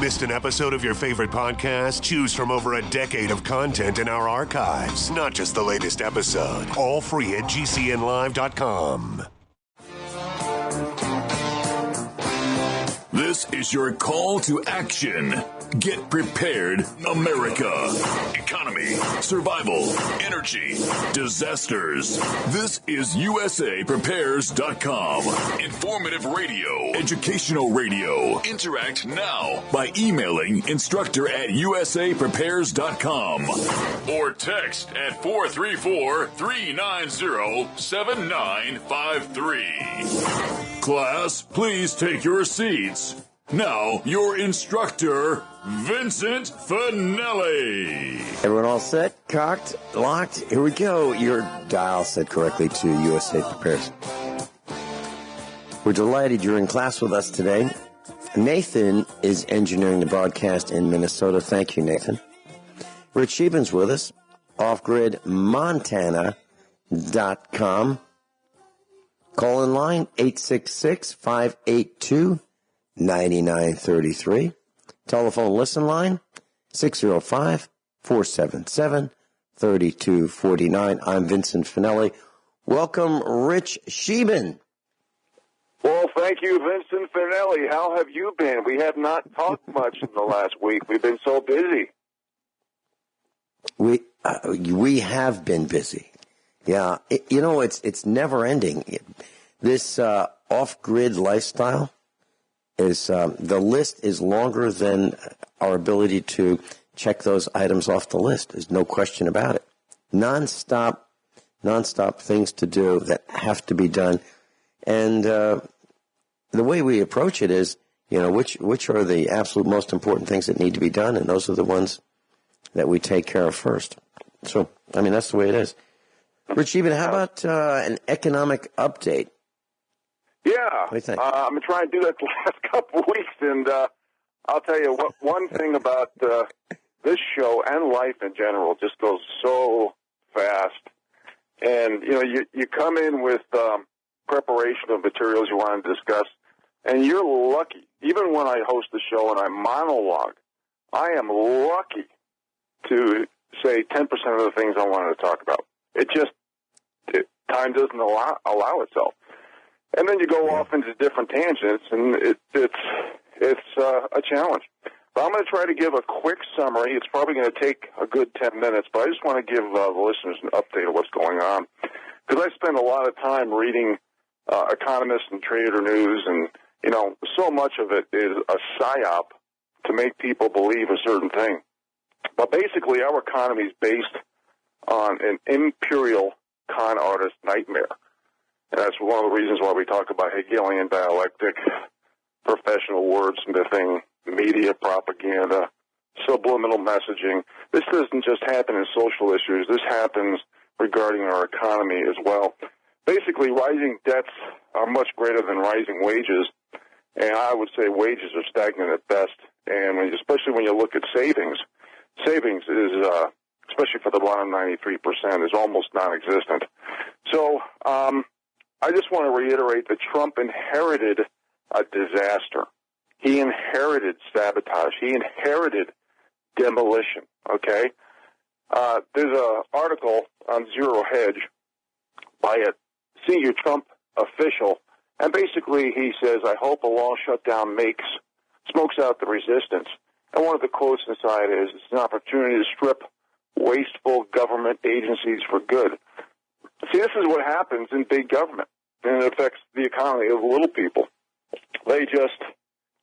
Missed an episode of your favorite podcast? Choose from over a decade of content in our archives, not just the latest episode. All free at GCNlive.com. This is your call to action. Get prepared, America. Economy, survival, energy, disasters. This is USAPrepares.com. Informative radio, educational radio. Interact now by emailing instructor@USAPrepares.com or text at 434-390-7953. Class, please take your seats. Now, your instructor, Vincent Finelli. Everyone all set? Cocked? Locked? Here we go. Your dial set correctly to USA Prepares. We're delighted you're in class with us today. Nathan is engineering the broadcast in Minnesota. Thank you, Nathan. Rich Scheben's with us. OffGridMontana.com. Call in line 866-582-9933. Telephone listen line 605-477-3249. I'm Vincent Finelli. Welcome, Rich Scheben. Well, thank you, Vincent Finelli. How have you been? We have not talked much in the last week. We've been so busy. We have been busy. Yeah, it's never ending. This off-grid lifestyle is the list is longer than our ability to check those items off the list. There's no question about it. Non-stop things to do that have to be done, and the way we approach it is, which are the absolute most important things that need to be done, and those are the ones that we take care of first. So, that's the way it is. Rich Scheben, how about an economic update? Yeah, what do you think? I've been trying to do that the last couple of weeks, and I'll tell you one thing about this show and life in general just goes so fast. And, you come in with preparation of materials you want to discuss, and you're lucky. Even when I host the show and I monologue, I am lucky to say 10% of the things I wanted to talk about. Time doesn't allow itself. And then you go off into different tangents, and it's a challenge. But I'm going to try to give a quick summary. It's probably going to take a good 10 minutes, but I just want to give the listeners an update of what's going on. Because I spend a lot of time reading economists and trader news, and, so much of it is a psyop to make people believe a certain thing. But basically, our economy is based on an imperial con artist nightmare. And that's one of the reasons why we talk about Hegelian dialectic, professional wordsmithing, media propaganda, subliminal messaging. This doesn't just happen in social issues. This happens regarding our economy as well. Basically, rising debts are much greater than rising wages, and I would say wages are stagnant at best. And especially when you look at savings is, especially for the bottom 93%, is almost non-existent. So I just want to reiterate that Trump inherited a disaster. He inherited sabotage. He inherited demolition, okay? There's an article on Zero Hedge by a senior Trump official, and basically he says, I hope a long shutdown smokes out the resistance. And one of the quotes inside is, it's an opportunity to strip wasteful government agencies for good. See, this is what happens in big government, and it affects the economy of little people. They just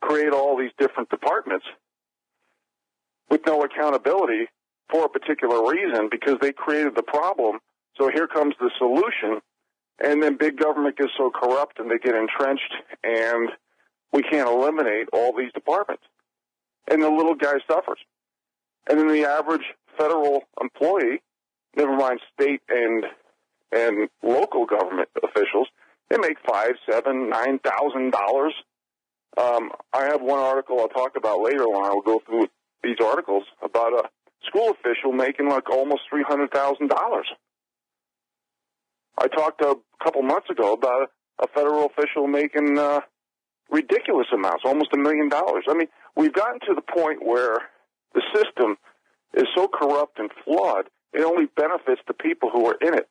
create all these different departments with no accountability for a particular reason because they created the problem. So here comes the solution, and then big government gets so corrupt and they get entrenched, and we can't eliminate all these departments. And the little guy suffers. And then the average federal employee, never mind state and local government officials, they make $5,000, $7,000, $9,000. I have one article I'll talk about later when I will go through these articles about a school official making like almost $300,000. I talked a couple months ago about a federal official making ridiculous amounts, almost $1 million. I mean, we've gotten to the point where the system is so corrupt and flawed, it only benefits the people who are in it.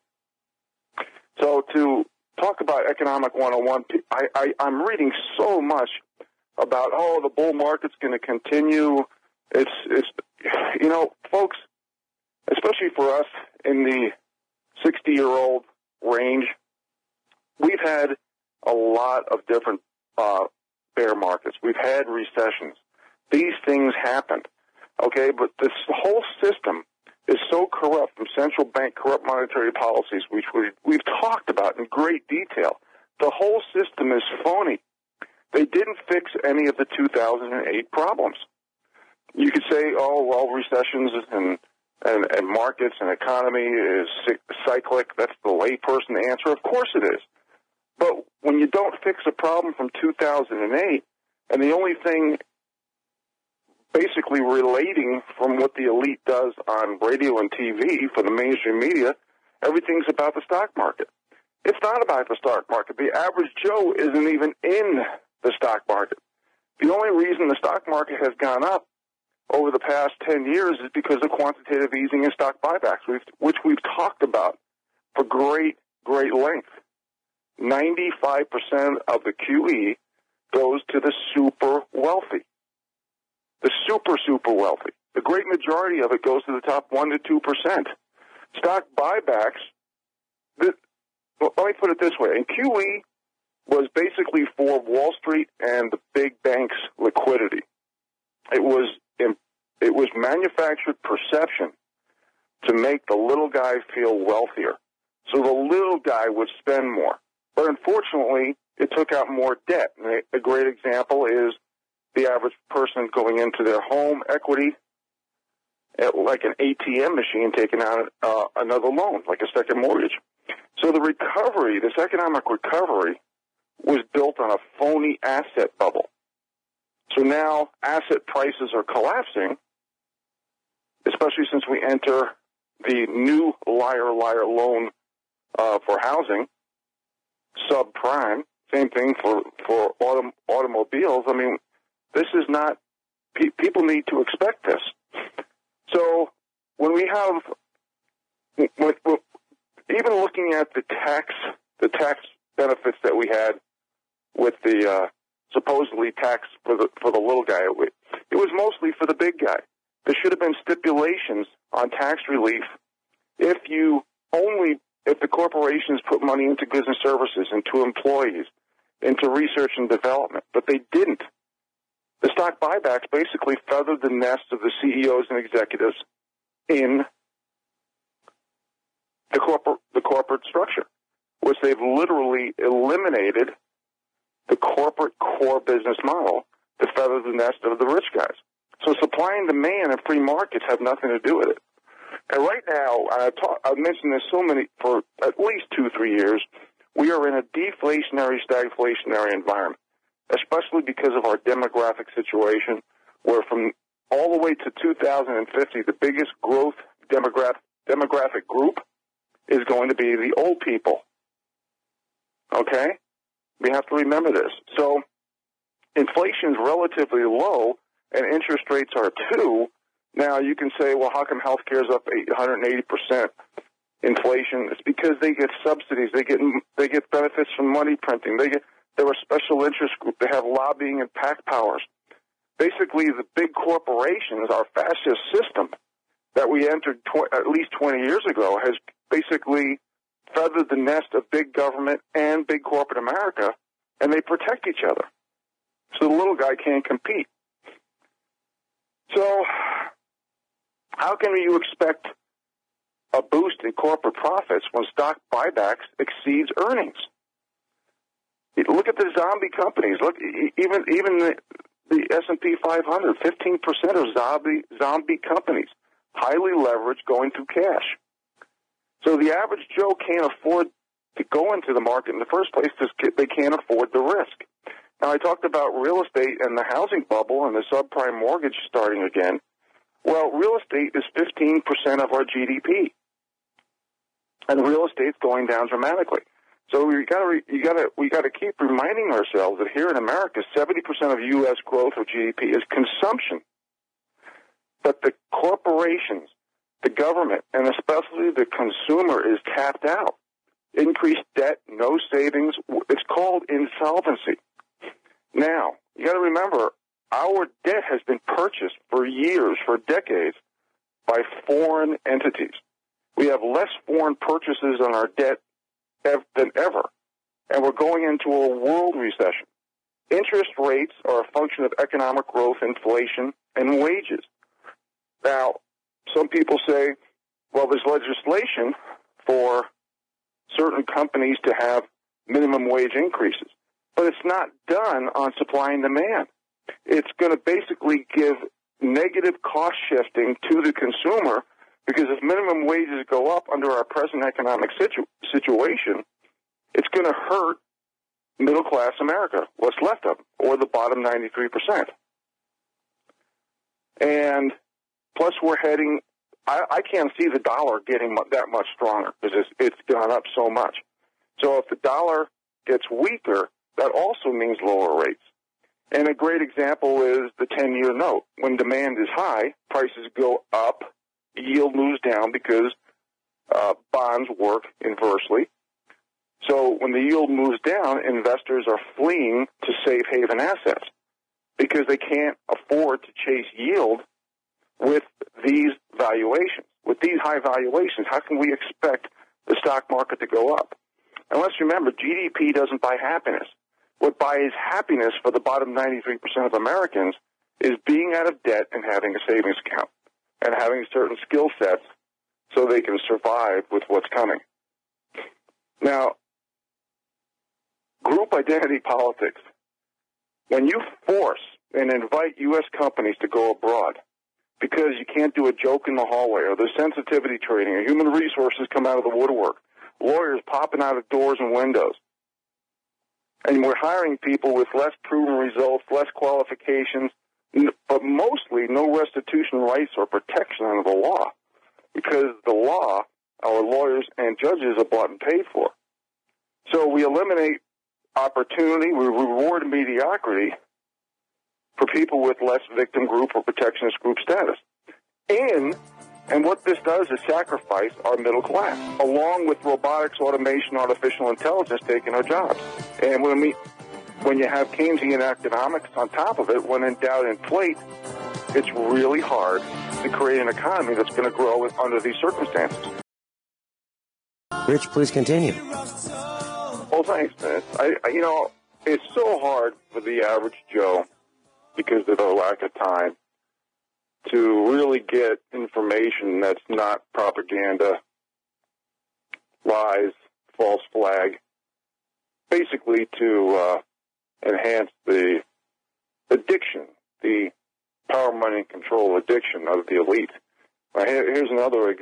So to talk about Economic 101, I'm reading so much about, the bull market's going to continue. It's folks, especially for us in the 60-year-old range, we've had a lot of different bear markets. We've had recessions. These things happened, okay? But this whole system is so corrupt, from central bank corrupt monetary policies, which we've talked about in great detail. The whole system is phony. They didn't fix any of the 2008 problems. You could say, recessions and markets and economy is cyclic. That's the layperson answer. Of course it is. But when you don't fix a problem from 2008, and the only thing basically relating from what the elite does on radio and TV for the mainstream media, everything's about the stock market. It's not about the stock market. The average Joe isn't even in the stock market. The only reason the stock market has gone up over the past 10 years is because of quantitative easing and stock buybacks, which we've talked about for great length. 95% of the QE goes to the super wealthy. The super wealthy. The great majority of it goes to the top 1 to 2%. Stock buybacks, let me put it this way. And QE was basically for Wall Street and the big banks' liquidity. It was manufactured perception to make the little guy feel wealthier. So the little guy would spend more. But unfortunately, it took out more debt. And a great example is the average person going into their home equity, like an ATM machine, taking out another loan, like a second mortgage. So the recovery, this economic recovery, was built on a phony asset bubble. So now asset prices are collapsing, especially since we enter the new liar loan for housing, subprime, same thing for automobiles. I mean, this is not, people need to expect this. So when we have, even looking at the tax benefits that we had with the supposedly tax for the little guy, it was mostly for the big guy. There should have been stipulations on tax relief if the corporations put money into goods and services, into employees, into research and development, but they didn't. The stock buybacks basically feathered the nest of the CEOs and executives in the corporate structure, which they've literally eliminated the corporate core business model to feather the nest of the rich guys. So supply and demand and free markets have nothing to do with it. And right now, I've mentioned this for at least 2-3 years, we are in a deflationary, stagflationary environment, especially because of our demographic situation, where from all the way to 2050, the biggest growth demographic group is going to be the old people. Okay? We have to remember this. So inflation is relatively low, and interest rates are too. Now, you can say, well, how come healthcare is up 180% inflation? It's because they get subsidies. They get benefits from money printing. They're a special interest group. They have lobbying and PAC powers. Basically, the big corporations, our fascist system that we entered at least 20 years ago, has basically feathered the nest of big government and big corporate America, and they protect each other. So the little guy can't compete. So how can you expect a boost in corporate profits when stock buybacks exceeds earnings? Look at the zombie companies. Look, even the S&P 500, 15% of zombie companies, highly leveraged, going through cash. So the average Joe can't afford to go into the market in the first place because they can't afford the risk. Now, I talked about real estate and the housing bubble and the subprime mortgage starting again. Well, real estate is 15% of our GDP, and real estate's going down dramatically. So we got to keep reminding ourselves that here in America, 70% of U.S. growth of GDP is consumption. But the corporations, the government, and especially the consumer is tapped out. Increased debt, no savings. It's called insolvency. Now, you got to remember, our debt has been purchased for years, for decades, by foreign entities. We have less foreign purchases on our debt than ever, and we're going into a world recession. Interest rates are a function of economic growth, inflation, and wages. Now, some people say, well, there's legislation for certain companies to have minimum wage increases, but it's not done on supply and demand. It's going to basically give negative cost shifting to the consumer, because if minimum wages go up under our present economic situation, it's going to hurt middle-class America, what's left of them, or the bottom 93%. And plus we're heading, I can't see the dollar getting that much stronger because it's gone up so much. So if the dollar gets weaker, that also means lower rates. And a great example is the 10-year note. When demand is high, prices go up, yield moves down because bonds work inversely. So when the yield moves down, investors are fleeing to safe haven assets because they can't afford to chase yield with these valuations. With these high valuations, how can we expect the stock market to go up? And let's remember, GDP doesn't buy happiness. What buys happiness for the bottom 93% of Americans is being out of debt and having a savings account and having certain skill sets so they can survive with what's coming. Now, group identity politics. When you force and invite U.S. companies to go abroad because you can't do a joke in the hallway, or there's sensitivity training, or human resources come out of the woodwork, lawyers popping out of doors and windows, and we're hiring people with less proven results, less qualifications, but mostly no restitution rights or protection under the law, because the law, our lawyers and judges are bought and paid for. So we eliminate opportunity, we reward mediocrity for people with less victim group or protectionist group status. And what this does is sacrifice our middle class, along with robotics, automation, artificial intelligence taking our jobs. And when you have Keynesian economics on top of it, when in doubt, inflate, it's really hard to create an economy that's going to grow under these circumstances. Rich, please continue. Well, thanks, man. It's so hard for the average Joe, because of the lack of time, to really get information that's not propaganda, lies, false flag, basically to enhance the addiction, the power, money, and control addiction of the elite. Here's another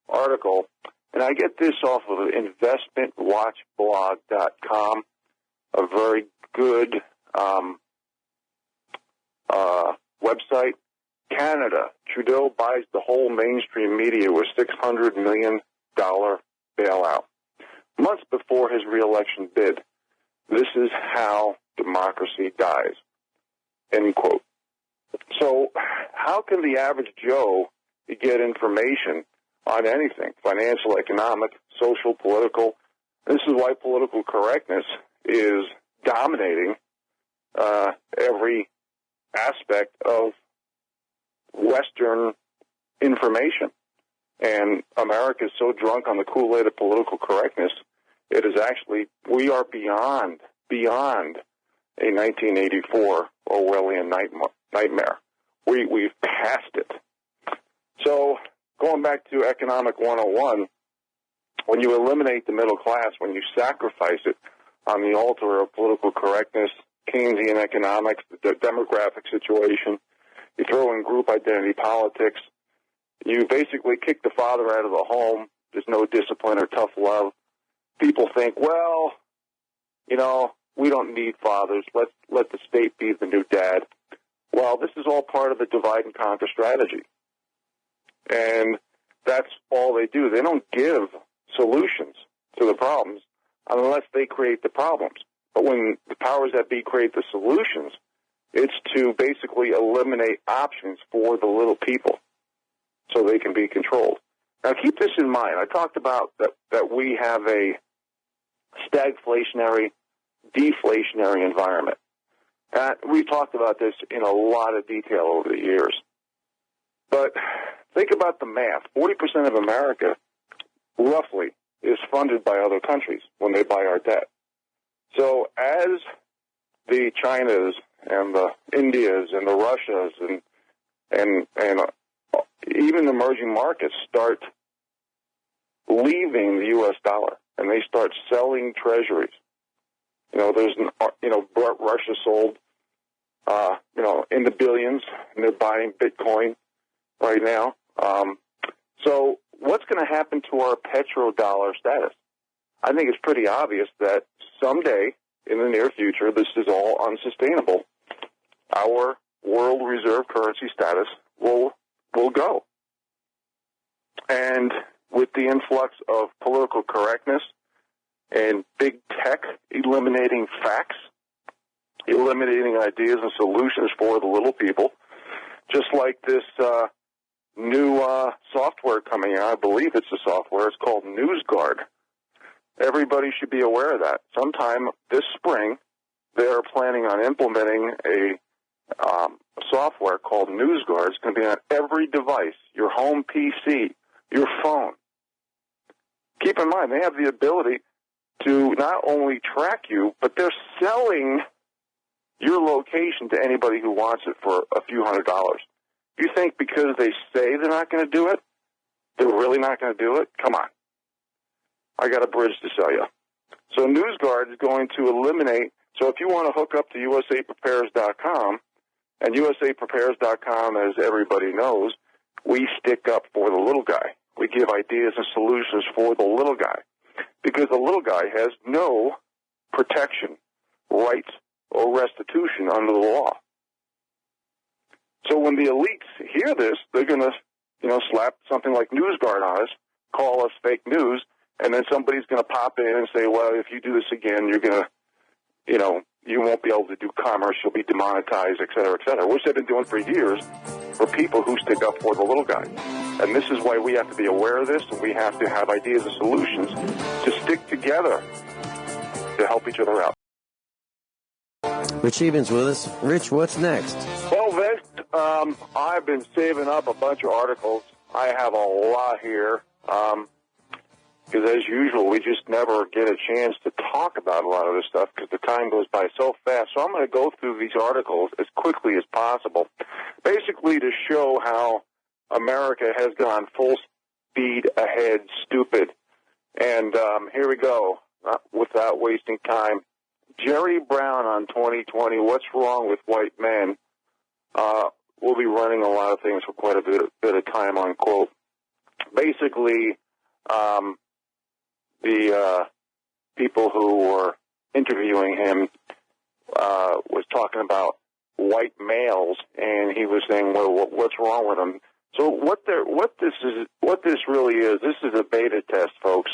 article, and I get this off of investmentwatchblog.com, a very good website. Canada, Trudeau buys the whole mainstream media with $600 million bailout. Months before his re-election bid. This is how democracy dies. End quote. So how can the average Joe get information on anything? Financial, economic, social, political. This is why political correctness is dominating every aspect of Western information. And America is so drunk on the Kool-Aid of political correctness, it is actually, we are beyond a 1984 Orwellian nightmare. We've passed it. So going back to Economic 101, when you eliminate the middle class, when you sacrifice it on the altar of political correctness, Keynesian economics, the demographic situation, you throw in group identity politics, you basically kick the father out of the home. There's no discipline or tough love. People think, well, we don't need fathers. Let the state be the new dad. Well, this is all part of the divide and conquer strategy. And that's all they do. They don't give solutions to the problems unless they create the problems. But when the powers that be create the solutions, it's to basically eliminate options for the little people so they can be controlled. Now, keep this in mind. I talked about that we have a stagflationary, deflationary environment. We've talked about this in a lot of detail over the years. But think about the math. 40% of America, roughly, is funded by other countries when they buy our debt. So as the Chinas and the Indias and the Russias and even emerging markets start leaving the U.S. dollar and they start selling treasuries. Russia sold, in the billions, and they're buying Bitcoin right now. So what's going to happen to our petrodollar status? I think it's pretty obvious that someday in the near future, this is all unsustainable. Our world reserve currency status will go. And with the influx of political correctness and big tech eliminating facts, eliminating ideas and solutions for the little people, just like this new software coming out, I believe it's a software, it's called NewsGuard. Everybody should be aware of that. Sometime this spring, they are planning on implementing a software called NewsGuard. It's going to be on every device, your home PC, your phone. Keep in mind, they have the ability to not only track you, but they're selling your location to anybody who wants it for a few $100s. You think because they say they're not going to do it, they're really not going to do it? Come on. I got a bridge to sell you. So NewsGuard is going to eliminate, so if you want to hook up to USAprepares.com, and USAprepares.com, as everybody knows, we stick up for the little guy. We give ideas and solutions for the little guy, because the little guy has no protection, rights, or restitution under the law. So when the elites hear this, they're going to, slap something like NewsGuard on us, call us fake news, and then somebody's going to pop in and say, well, if you do this again, you're going to, you won't be able to do commerce, you'll be demonetized, et cetera, which they've been doing for years for people who stick up for the little guy. And this is why we have to be aware of this, and we have to have ideas and solutions to stick together to help each other out. Rich Sheben's with us. Rich, what's next? Well, Vince, I've been saving up a bunch of articles. I have a lot here. Because as usual, we just never get a chance to talk about a lot of this stuff because the time goes by so fast. So I'm going to go through these articles as quickly as possible, basically to show how America has gone full speed ahead stupid. And here we go, without wasting time. Jerry Brown on 2020, What's Wrong with White Men? We'll be running a lot of things for quite a bit of time, unquote. Basically, the people who were interviewing him was talking about white males, and he was saying, "Well, what's wrong with them?" So what this really is, this is a beta test, folks,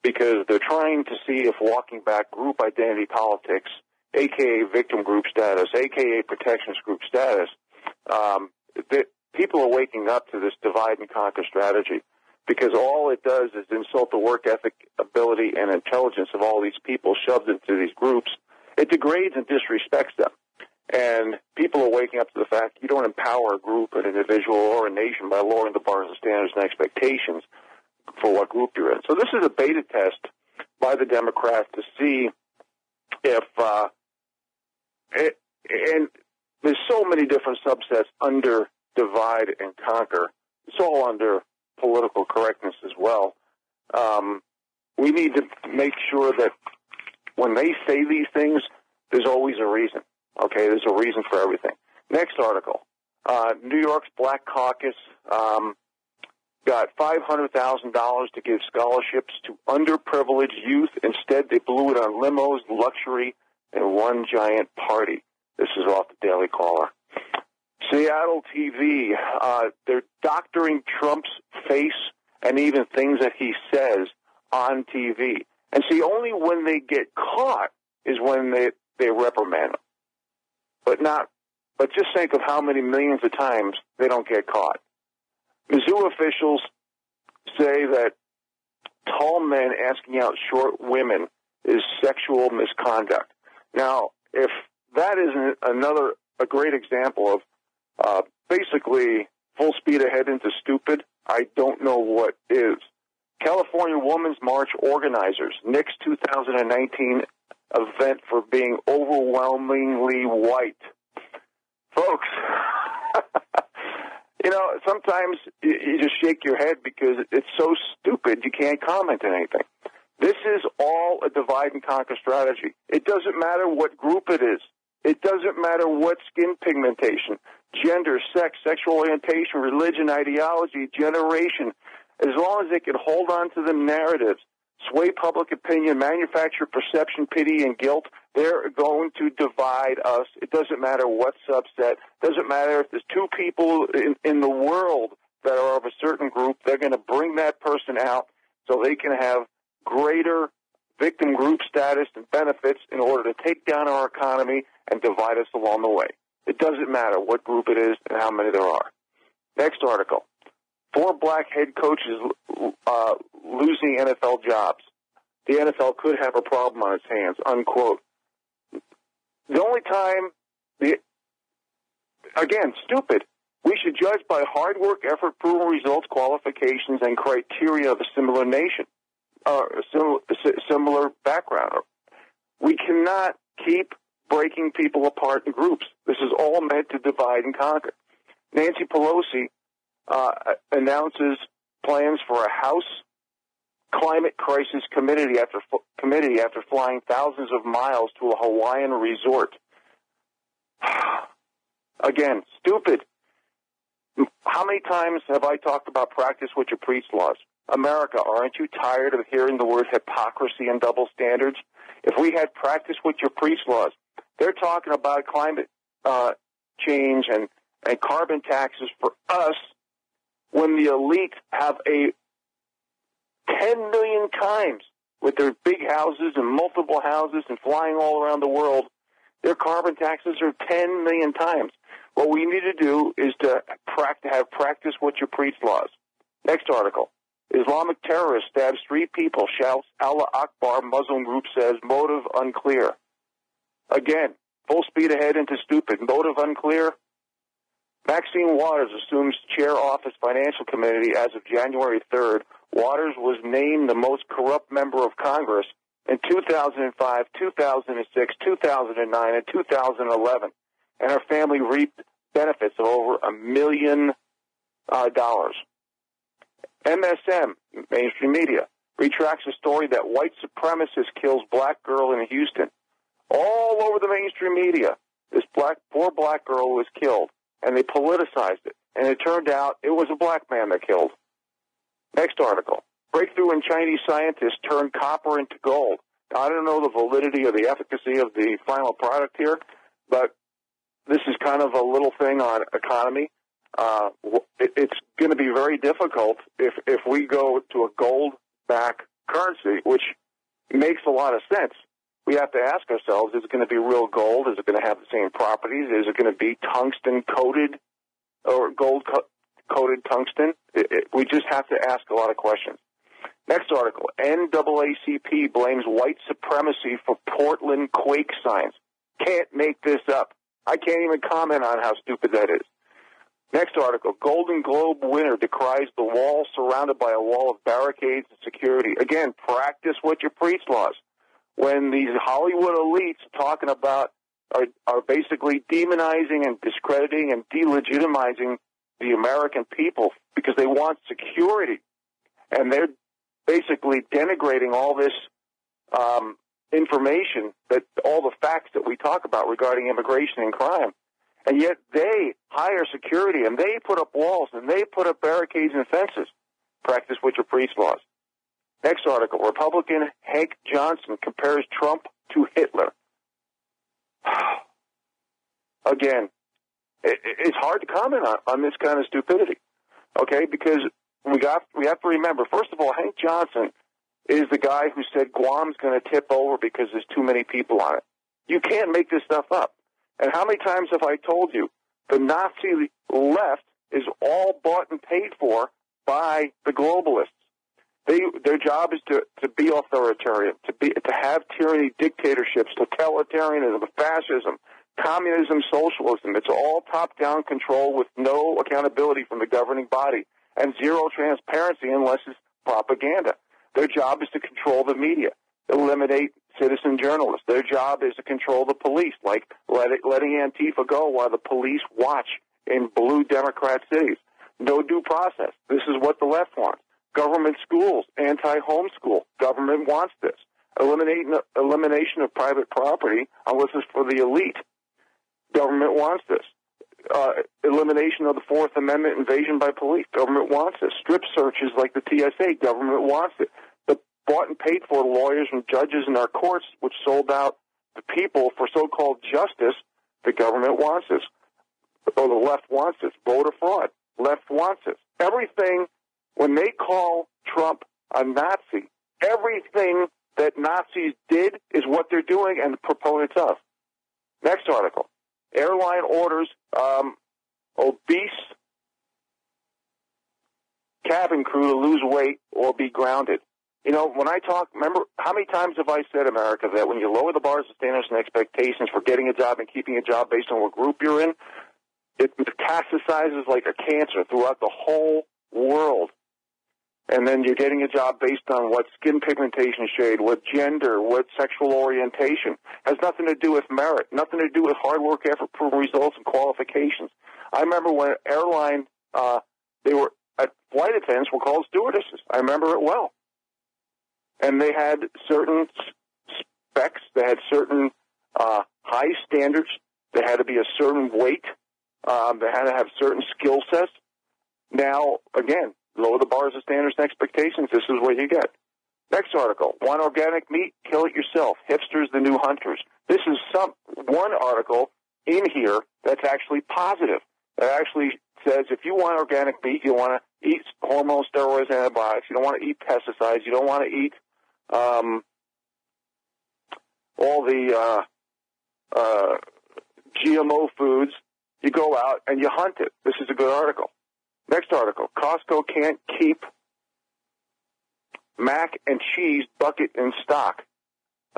because they're trying to see if walking back group identity politics, aka victim group status, aka protectionist group status, that people are waking up to this divide and conquer strategy. Because all it does is insult the work ethic, ability, and intelligence of all these people shoved into these groups. It degrades and disrespects them. And people are waking up to the fact you don't empower a group, an individual, or a nation by lowering the bars of standards and expectations for what group you're in. So this is a beta test by the Democrats to see if and there's so many different subsets under divide and conquer. It's all under political correctness as well. We need to make sure that when they say these things, there's always a reason. Okay, there's a reason for everything. Next article. New York's Black Caucus got $500,000 to give scholarships to underprivileged youth. Instead, they blew it on limos, luxury, and one giant party. This is off the Daily Caller. Seattle TV, they're doctoring Trump's face and even things that he says on TV. And see, only when they get caught is when they reprimand them. But just think of how many millions of times they don't get caught. Mizzou officials say that tall men asking out short women is sexual misconduct. Now, if that isn't a great example of basically full speed ahead into stupid, I don't know what is. California Women's March organizers, Nick's 2019 event for being overwhelmingly white. Folks, sometimes you just shake your head because it's so stupid you can't comment on anything. This is all a divide and conquer strategy. It doesn't matter what group it is. It doesn't matter what skin pigmentation, gender, sex, sexual orientation, religion, ideology, generation. As long as they can hold on to the narratives, sway public opinion, manufacture perception, pity, and guilt, they're going to divide us. It doesn't matter what subset. It doesn't matter if there's two people in the world that are of a certain group. They're going to bring that person out so they can have greater victim group status and benefits in order to take down our economy and divide us along the way. It doesn't matter what group it is and how many there are. Next article. 4 black head coaches losing NFL jobs. The NFL could have a problem on its hands, unquote. The only time, again, stupid. We should judge by hard work, effort, proven results, qualifications, and criteria of a similar nation, similar background. We cannot keep breaking people apart in groups. This is all meant to divide and conquer. Nancy Pelosi announces plans for a House Climate Crisis Committee after flying thousands of miles to a Hawaiian resort. Again, stupid. How many times have I talked about practice what you preach laws? America, aren't you tired of hearing the word hypocrisy and double standards? If we had practice what you preach laws, they're talking about climate change and carbon taxes for us when the elite have a 10 million times with their big houses and multiple houses and flying all around the world. Their carbon taxes are 10 million times. What we need to do is to have practice what you preach laws. Next article. Islamic terrorist stabs 3 people, shouts Allah Akbar, Muslim group says, motive unclear. Again, full speed ahead into stupid. Motive unclear. Maxine Waters assumes chair office financial committee as of January 3rd. Waters was named the most corrupt member of Congress in 2005, 2006, 2009, and 2011, and her family reaped benefits of over $1 million. MSM, mainstream media, retracts a story that white supremacist kills black girl in Houston. All over the mainstream media, this poor black girl was killed, and they politicized it, and it turned out it was a black man that killed. Next article. Breakthrough in Chinese scientists turned copper into gold. Now, I don't know the validity or the efficacy of the final product here, but this is kind of a little thing on economy. It's going to be very difficult if we go to a gold-backed currency, which makes a lot of sense. We have to ask ourselves, is it going to be real gold? Is it going to have the same properties? Is it going to be tungsten-coated or gold-coated tungsten? We just have to ask a lot of questions. Next article, NAACP blames white supremacy for Portland quake signs. Can't make this up. I can't even comment on how stupid that is. Next article, Golden Globe winner decries the wall surrounded by a wall of barricades and security. Again, practice what you preach laws. When these Hollywood elites talking about are basically demonizing and discrediting and delegitimizing the American people because they want security. And they're basically denigrating all this information, that all the facts that we talk about regarding immigration and crime. And yet they hire security, and they put up walls, and they put up barricades and fences. Practice what you preach laws. Next article, Republican Hank Johnson compares Trump to Hitler. Again, it's hard to comment on this kind of stupidity, okay, because we have to remember, first of all, Hank Johnson is the guy who said Guam's going to tip over because there's too many people on it. You can't make this stuff up. And how many times have I told you the Nazi left is all bought and paid for by the globalists? Their job is to be authoritarian, to have tyranny, dictatorships, totalitarianism, fascism, communism, socialism. It's all top-down control with no accountability from the governing body and zero transparency unless it's propaganda. Their job is to control the media, eliminate citizen journalists. Their job is to control the police, like letting Antifa go while the police watch in blue Democrat cities. No due process. This is what the left wants. Government schools, anti-homeschool. Government wants this. Elimination of private property unless it's for the elite. Government wants this. Elimination of the Fourth Amendment, invasion by police. Government wants this. Strip searches like the TSA. Government wants it. The bought and paid for lawyers and judges in our courts, which sold out the people for so-called justice, the government wants this. Or the left wants this. Voter fraud. Left wants this. Everything, when they call Trump a Nazi, everything that Nazis did is what they're doing and the proponents of. Next article. Airline orders obese cabin crew to lose weight or be grounded. You know, when I talk, remember, how many times have I said, America, that when you lower the bars of standards and expectations for getting a job and keeping a job based on what group you're in, it metastasizes like a cancer throughout the whole world. And then you're getting a job based on what skin pigmentation shade, what gender, what sexual orientation. Has nothing to do with merit, nothing to do with hard work, effort, proven results, and qualifications. I remember when airline, flight attendants were called stewardesses. I remember it well. And they had certain specs. They had certain high standards. They had to be a certain weight. They had to have certain skill sets. Now, again, lower the bars of standards and expectations. This is what you get. Next article. Want organic meat? Kill it yourself. Hipsters, the new hunters. This is one article in here that's actually positive. That actually says if you want organic meat, you want to eat hormone steroids, antibiotics. You don't want to eat pesticides. You don't want to eat all the GMO foods. You go out and you hunt it. This is a good article. Next article. Costco can't keep mac and cheese bucket in stock,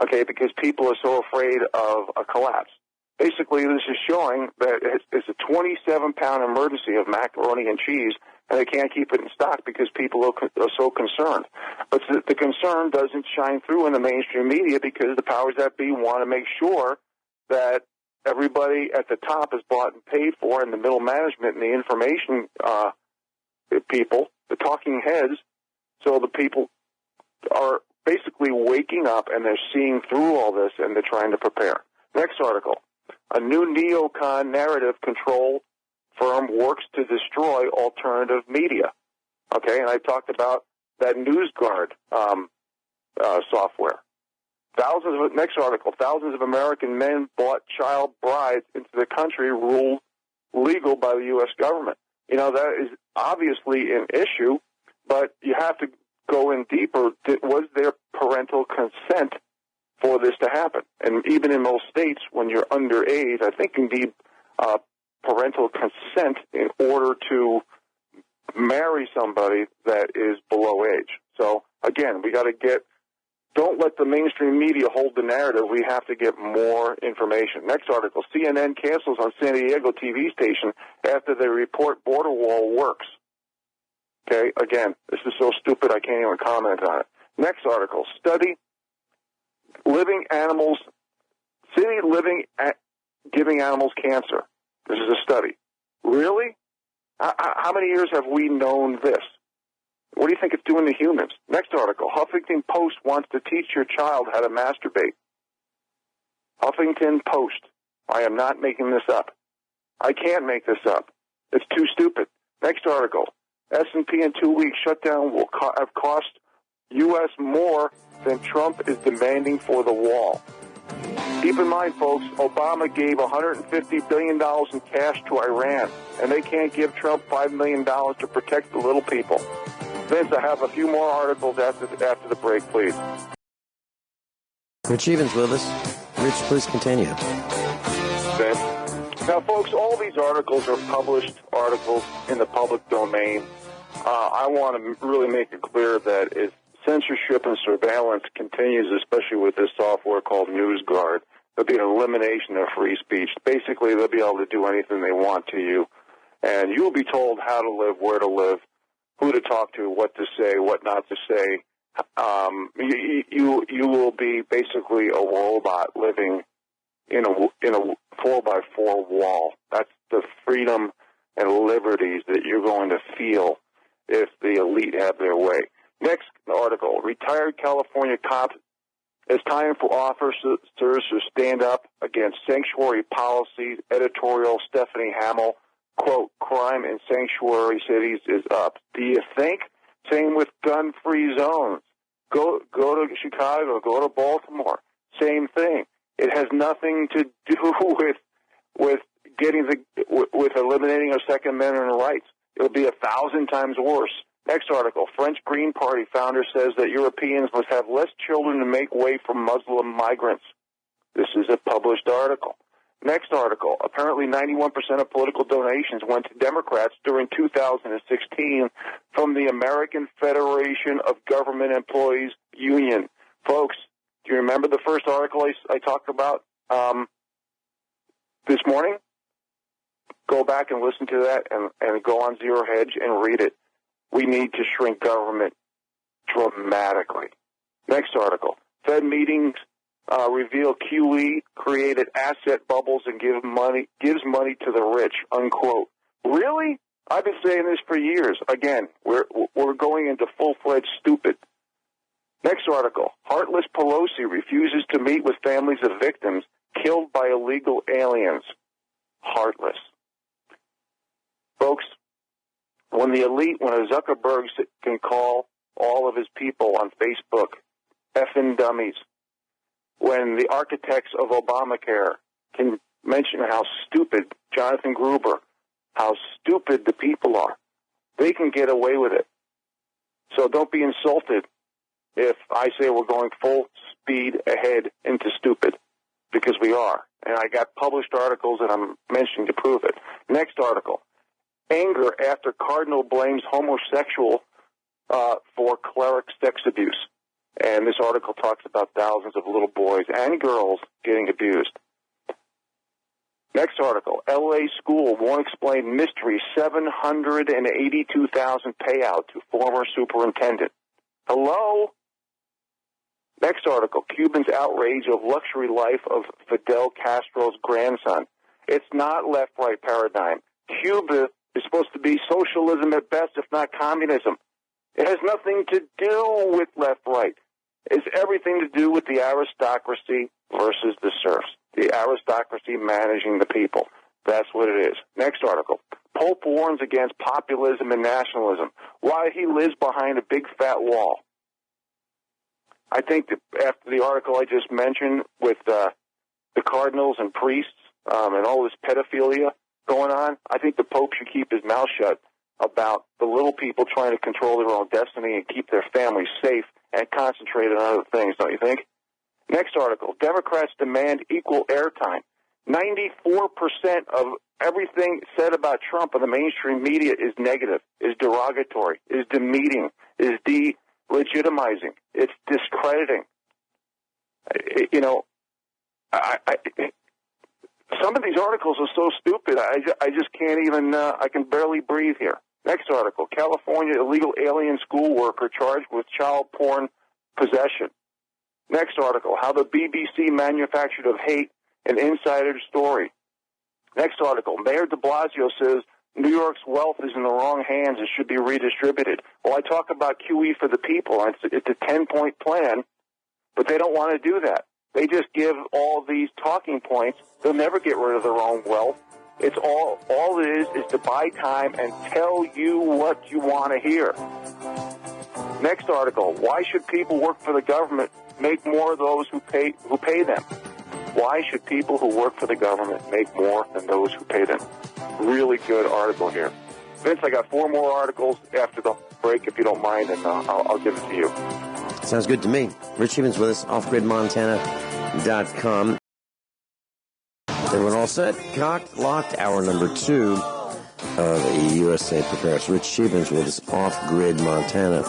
okay, because people are so afraid of a collapse. Basically, this is showing that it's a 27-pound emergency of macaroni and cheese, and they can't keep it in stock because people are so concerned. But the concern doesn't shine through in the mainstream media because the powers that be want to make sure that everybody at the top is bought and paid for, and the middle management and the information people, the talking heads, so the people are basically waking up and they're seeing through all this and they're trying to prepare. Next article. A new neocon narrative control firm works to destroy alternative media. Okay, and I talked about that NewsGuard software. Next article. Thousands of American men bought child brides into the country ruled legal by the U.S. government. You know, that is obviously an issue, but you have to go in deeper. Was there parental consent for this to happen? And even in most states, when you're underage, I think you need parental consent in order to marry somebody that is below age. So, again, we got to don't let the mainstream media hold the narrative. We have to get more information. Next article. CNN cancels on San Diego TV station after they report border wall works. Okay, again, this is so stupid I can't even comment on it. Next article. Study giving animals cancer. This is a study. Really? How many years have we known this? What do you think it's doing to humans? Next article. Huffington Post wants to teach your child how to masturbate. Huffington Post. I am not making this up. I can't make this up. It's too stupid. Next article. S&P in 2 weeks shutdown will have cost U.S. more than Trump is demanding for the wall. Keep in mind, folks, Obama gave $150 billion in cash to Iran, and they can't give Trump $5 million to protect the little people. Vince, I have a few more articles after the break, please. Rich Evans with us. Rich, please continue. Vince. Now, folks, all these articles are published articles in the public domain. I want to really make it clear that if censorship and surveillance continues, especially with this software called NewsGuard, there'll be an elimination of free speech. Basically, they'll be able to do anything they want to you, and you'll be told how to live, where to live, who to talk to, what to say, what not to say. You will be basically a robot living in a 4x4 wall. That's the freedom and liberties that you're going to feel if the elite have their way. Next article, retired California cops, it's time for officers to stand up against sanctuary policies. Editorial, Stephanie Hamill, quote, crime in sanctuary cities is up. Do you think? Same with gun-free zones. Go to Chicago, go to Baltimore. Same thing. It has nothing to do with eliminating our Second Amendment rights. It'll be 1,000 times worse. Next article, French Green Party founder says that Europeans must have less children to make way for Muslim migrants. This is a published article. Next article, apparently 91% of political donations went to Democrats during 2016 from the American Federation of Government Employees Union. Folks, do you remember the first article I talked about this morning? Go back and listen to that and go on Zero Hedge and read it. We need to shrink government dramatically. Next article. Fed meetings reveal QE created asset bubbles and gives money to the rich, unquote. Really? I've been saying this for years. Again, we're going into full-fledged stupid. Next article. Heartless Pelosi refuses to meet with families of victims killed by illegal aliens. Heartless. Folks, when a Zuckerberg can call all of his people on Facebook effing dummies, when the architects of Obamacare can mention how stupid Jonathan Gruber, how stupid the people are, they can get away with it. So don't be insulted if I say we're going full speed ahead into stupid, because we are. And I got published articles that I'm mentioning to prove it. Next article. Anger after Cardinal blames homosexual for cleric sex abuse. And this article talks about thousands of little boys and girls getting abused. Next article. L.A. school won't explain mystery $782,000 payout to former superintendent. Hello? Next article. Cubans' outrage of luxury life of Fidel Castro's grandson. It's not left-right paradigm. Cuba is supposed to be socialism at best, if not communism. It has nothing to do with left-right. It's everything to do with the aristocracy versus the serfs. The aristocracy managing the people. That's what it is. Next article. Pope warns against populism and nationalism. Why he lives behind a big fat wall. I think that after the article I just mentioned with the cardinals and priests and all this pedophilia going on, I think the Pope should keep his mouth shut about the little people trying to control their own destiny and keep their families safe and concentrate on other things, don't you think? Next article. Democrats demand equal airtime. 94% of everything said about Trump in the mainstream media is negative, is derogatory, is demeaning, is delegitimizing. It's discrediting. Some of these articles are so stupid, I just can't even, I can barely breathe here. Next article, California illegal alien school worker charged with child porn possession. Next article, how the BBC manufactured of hate, an insider story. Next article, Mayor de Blasio says New York's wealth is in the wrong hands and should be redistributed. Well, I talk about QE for the people. It's a 10-point plan, but they don't want to do that. They just give all these talking points. They'll never get rid of their own wealth. It's all it is to buy time and tell you what you want to hear. Next article, why should people work for the government make more of those who pay them? Why should people who work for the government make more than those who pay them? Really good article here. Vince, I got 4 more articles after the break, if you don't mind, and I'll give it to you. Sounds good to me. Rich Sheben's with us, offgridmontana.com. Everyone all set? Cocked, locked, hour number 2 of USA Prepares. Rich Sheben's with us, Off-Grid Montana.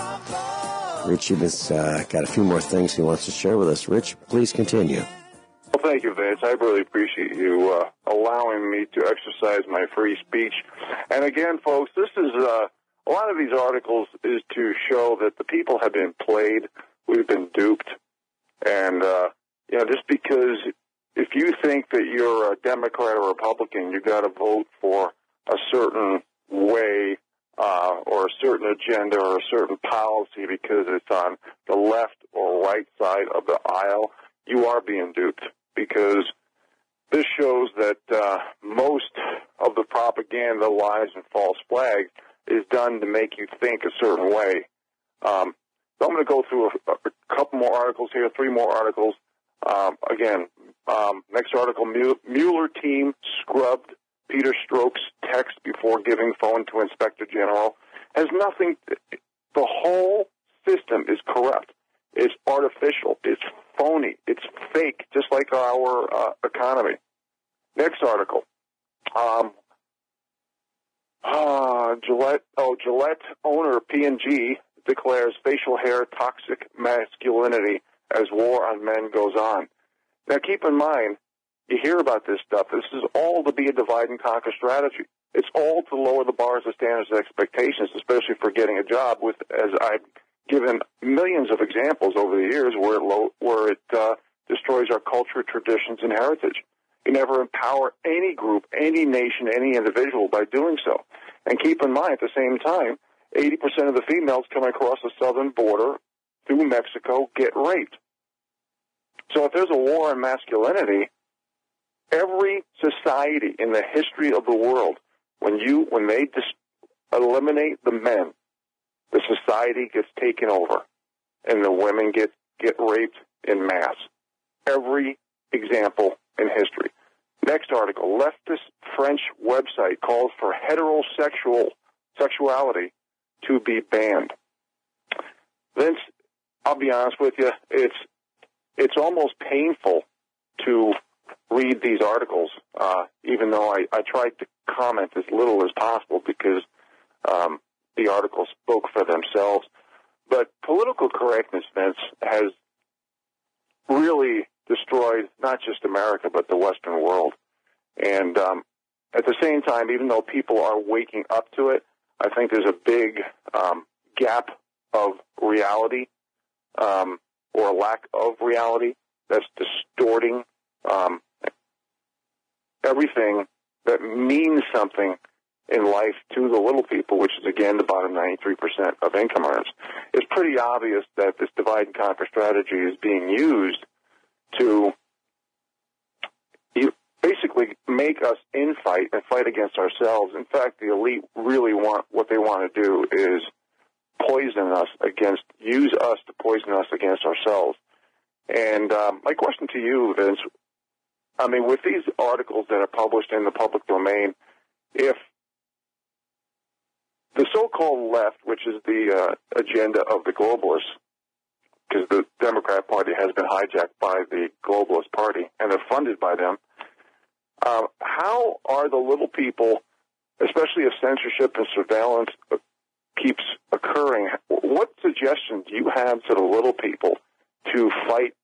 Rich Sheben's got a few more things he wants to share with us. Rich, please continue. Well, thank you, Vince. I really appreciate you allowing me to exercise my free speech. And again, folks, this is a lot of these articles is to show that the people have been played, we've been duped, and just because if you think that you're a Democrat or Republican, you got to vote for a certain way or a certain agenda or a certain policy because it's on the left or right side of the aisle, you are being duped, because this shows that most of the propaganda, lies, and false flags is done to make you think a certain way. So I'm going to go through a couple more articles here, 3 more articles. Next article, Mueller team scrubbed Peter Strzok's text before giving phone to Inspector General. Has nothing, the whole system is corrupt. It's artificial. It's phony. It's fake, just like our economy. Next article. Gillette owner P&G declares facial hair toxic masculinity as war on men goes on. Now, keep in mind, you hear about this stuff. This is all to be a divide and conquer strategy. It's all to lower the bars of standards and expectations, especially for getting a job. With, as I've given millions of examples over the years, where it destroys our culture, traditions, and heritage. You never empower any group, any nation, any individual by doing so. And keep in mind, at the same time, 80% of the females coming across the southern border through Mexico get raped. So if there's a war on masculinity, every society in the history of the world, when they eliminate the men, the society gets taken over, and the women get raped in mass. Every example in history. Next article, leftist French website calls for heterosexuality to be banned. Vince, I'll be honest with you, it's almost painful to read these articles, even though I tried to comment as little as possible because the articles spoke for themselves. But political correctness, Vince, has really destroyed not just America, but the Western world. And at the same time, even though people are waking up to it, I think there's a big gap of reality or lack of reality that's distorting everything that means something in life to the little people, which is, again, the bottom 93% of income earners. It's pretty obvious that this divide and conquer strategy is being used to basically make us infight and fight against ourselves. In fact, the elite really what they want to do is use us to poison us against ourselves. And my question to you, Vince, I mean, with these articles that are published in the public domain, if the so-called left, which is the agenda of the globalists, because the Democrat Party has been hijacked by the globalist party, and they're funded by them, how are the little people, especially if censorship and surveillance keeps occurring, what suggestions do you have to the little people to fight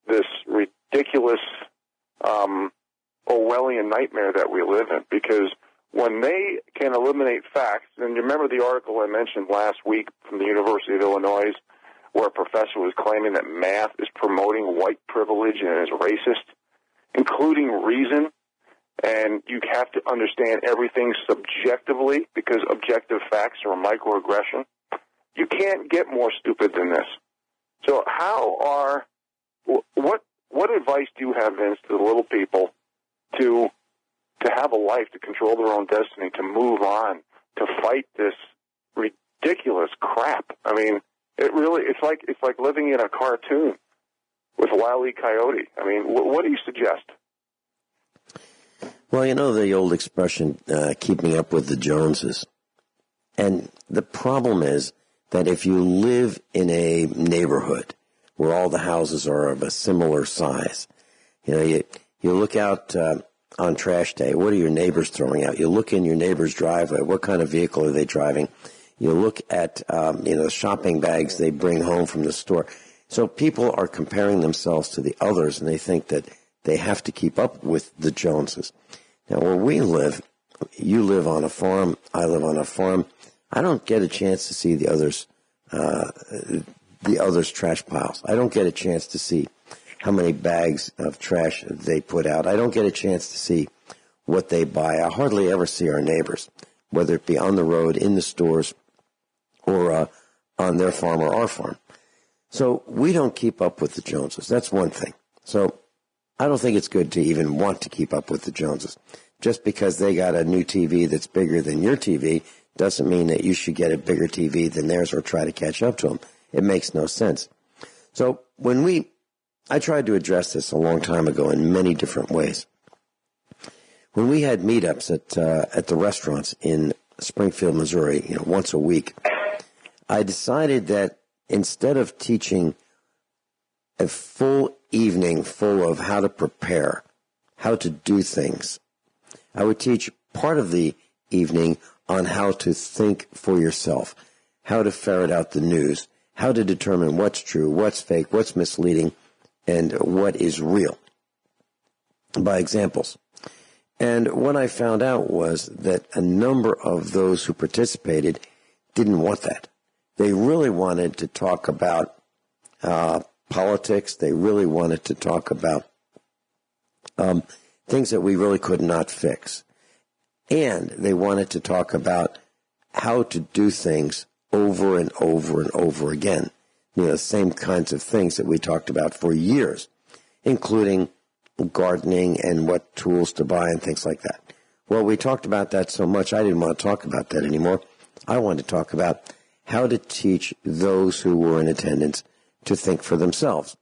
this ridiculous Orwellian nightmare that we live in? Because when they can eliminate facts, and you remember the article I mentioned last week from the University of Illinois, where a professor was claiming that math is promoting white privilege and is racist, including reason, and you have to understand everything subjectively because objective facts are a microaggression. You can't get more stupid than this. So what advice do you have, Vince, to the little people to have a life, to control their own destiny, to move on, to fight this ridiculous crap? I mean, it's like living in a cartoon. with Wile E. Coyote? I mean, what do you suggest? Well, you know the old expression, keeping up with the Joneses. And the problem is that if you live in a neighborhood where all the houses are of a similar size, you look out on trash day, what are your neighbors throwing out? You look in your neighbor's driveway, what kind of vehicle are they driving? You look at, shopping bags they bring home from the store. So people are comparing themselves to the others, and they think that they have to keep up with the Joneses. Now, where we live, you live on a farm, I live on a farm. I don't get a chance to see the others' trash piles. I don't get a chance to see how many bags of trash they put out. I don't get a chance to see what they buy. I hardly ever see our neighbors, whether it be on the road, in the stores, or on their farm or our farm. So we don't keep up with the Joneses. That's one thing. So I don't think it's good to even want to keep up with the Joneses. Just because they got a new TV that's bigger than your TV doesn't mean that you should get a bigger TV than theirs or try to catch up to them. It makes no sense. So I tried to address this a long time ago in many different ways. When we had meetups at the restaurants in Springfield, Missouri, once a week, I decided that instead of teaching a full evening full of how to prepare, how to do things, I would teach part of the evening on how to think for yourself, how to ferret out the news, how to determine what's true, what's fake, what's misleading, and what is real, by examples. And what I found out was that a number of those who participated didn't want that. They really wanted to talk about politics. They really wanted to talk about things that we really could not fix. And they wanted to talk about how to do things over and over and over again. The same kinds of things that we talked about for years, including gardening and what tools to buy and things like that. Well, we talked about that so much, I didn't want to talk about that anymore. I wanted to talk about how to teach those who were in attendance to think for themselves.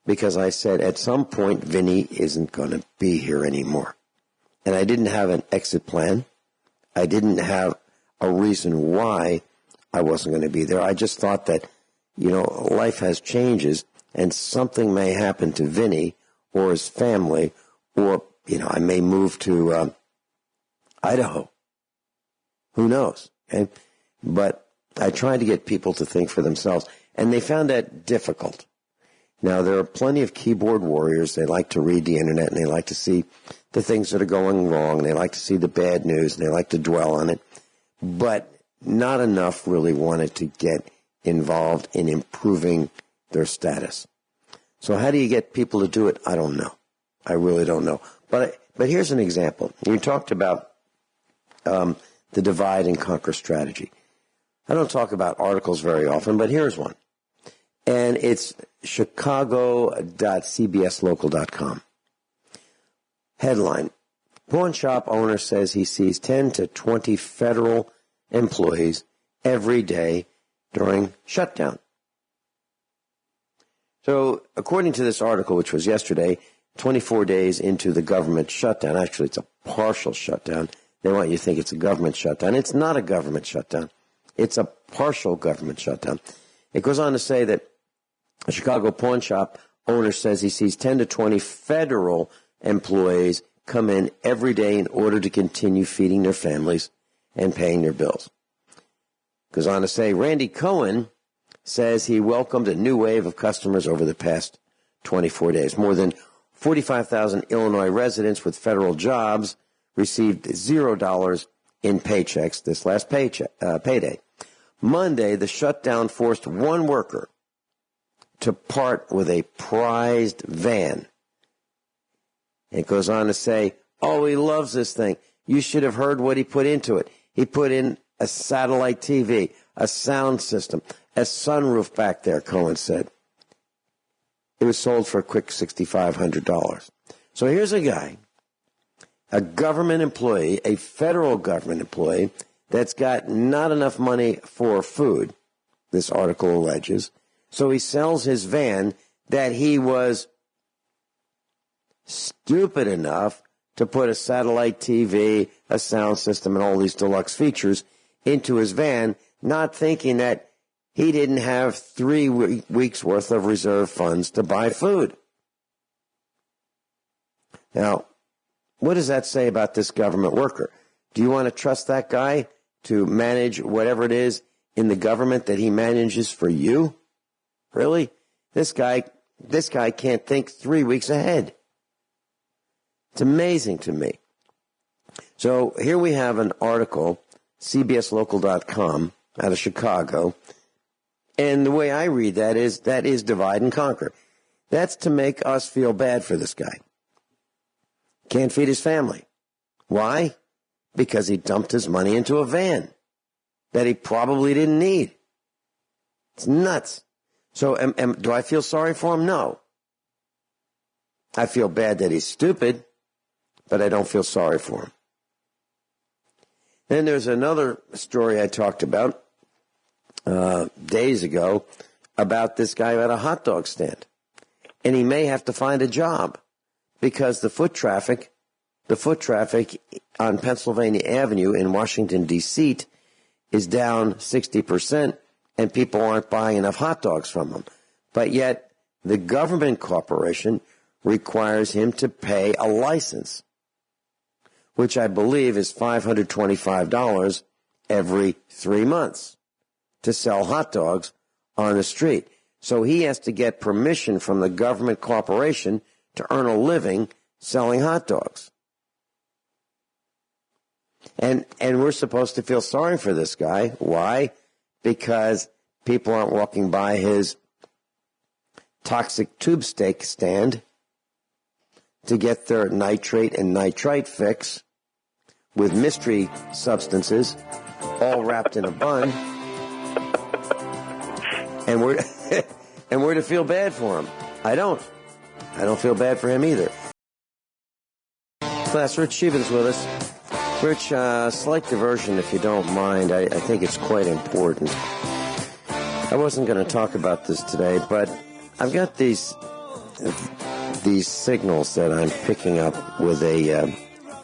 Because I said at some point, Vinny isn't going to be here anymore. And I didn't have an exit plan. I didn't have a reason why I wasn't going to be there. I just thought that, life has changes and something may happen to Vinny or his family, or, I may move to Idaho. Who knows? Okay? But I tried to get people to think for themselves, and they found that difficult. Now, there are plenty of keyboard warriors. They like to read the internet, and they like to see the things that are going wrong, and they like to see the bad news, and they like to dwell on it. But not enough really wanted to get involved in improving their status. So how do you get people to do it? I don't know. I really don't know. But here's an example. You talked about the divide and conquer strategy. I don't talk about articles very often, but here's one. And it's chicago.cbslocal.com. Headline, pawn shop owner says he sees 10 to 20 federal employees every day during shutdown. So, according to this article, which was yesterday, 24 days into the government shutdown, actually it's a partial shutdown. They want you to think it's a government shutdown. It's not a government shutdown. It's a partial government shutdown. It goes on to say that a Chicago pawn shop owner says he sees 10 to 20 federal employees come in every day in order to continue feeding their families and paying their bills. Goes on to say, Randy Cohen says he welcomed a new wave of customers over the past 24 days. More than 45,000 Illinois residents with federal jobs received $0 in paychecks this last payday. Monday, the shutdown forced one worker to part with a prized van. It goes on to say, oh, he loves this thing. You should have heard what he put into it. He put in a satellite TV, a sound system, a sunroof back there, Cohen said. It was sold for a quick $6,500. So here's a guy, a government employee, a federal government employee, that's got not enough money for food, this article alleges. So he sells his van that he was stupid enough to put a satellite TV, a sound system, and all these deluxe features into his van, not thinking that he didn't have 3 weeks' worth of reserve funds to buy food. Now, what does that say about this government worker? Do you want to trust that guy to manage whatever it is in the government that he manages for you? Really? This guy can't think 3 weeks ahead. It's amazing to me. So here we have an article, cbslocal.com, out of Chicago, and the way I read that is divide and conquer. That's to make us feel bad for this guy. Can't feed his family. Why? Because he dumped his money into a van that he probably didn't need. It's nuts. So do I feel sorry for him? No. I feel bad that he's stupid, but I don't feel sorry for him. Then there's another story I talked about days ago about this guy who had a hot dog stand. And he may have to find a job because the foot traffic on Pennsylvania Avenue in Washington, D.C. is down 60%, and people aren't buying enough hot dogs from him. But yet the government corporation requires him to pay a license, which I believe is $525 every 3 months to sell hot dogs on the street. So he has to get permission from the government corporation to earn a living selling hot dogs. And we're supposed to feel sorry for this guy. Why? Because people aren't walking by his toxic tube steak stand to get their nitrate and nitrite fix with mystery substances all wrapped in a bun. And we're to feel bad for him. I don't feel bad for him either. Class, Rich Sheben's with us. Rich, slight diversion if you don't mind. I think it's quite important. I wasn't going to talk about this today, but I've got these signals that I'm picking up with a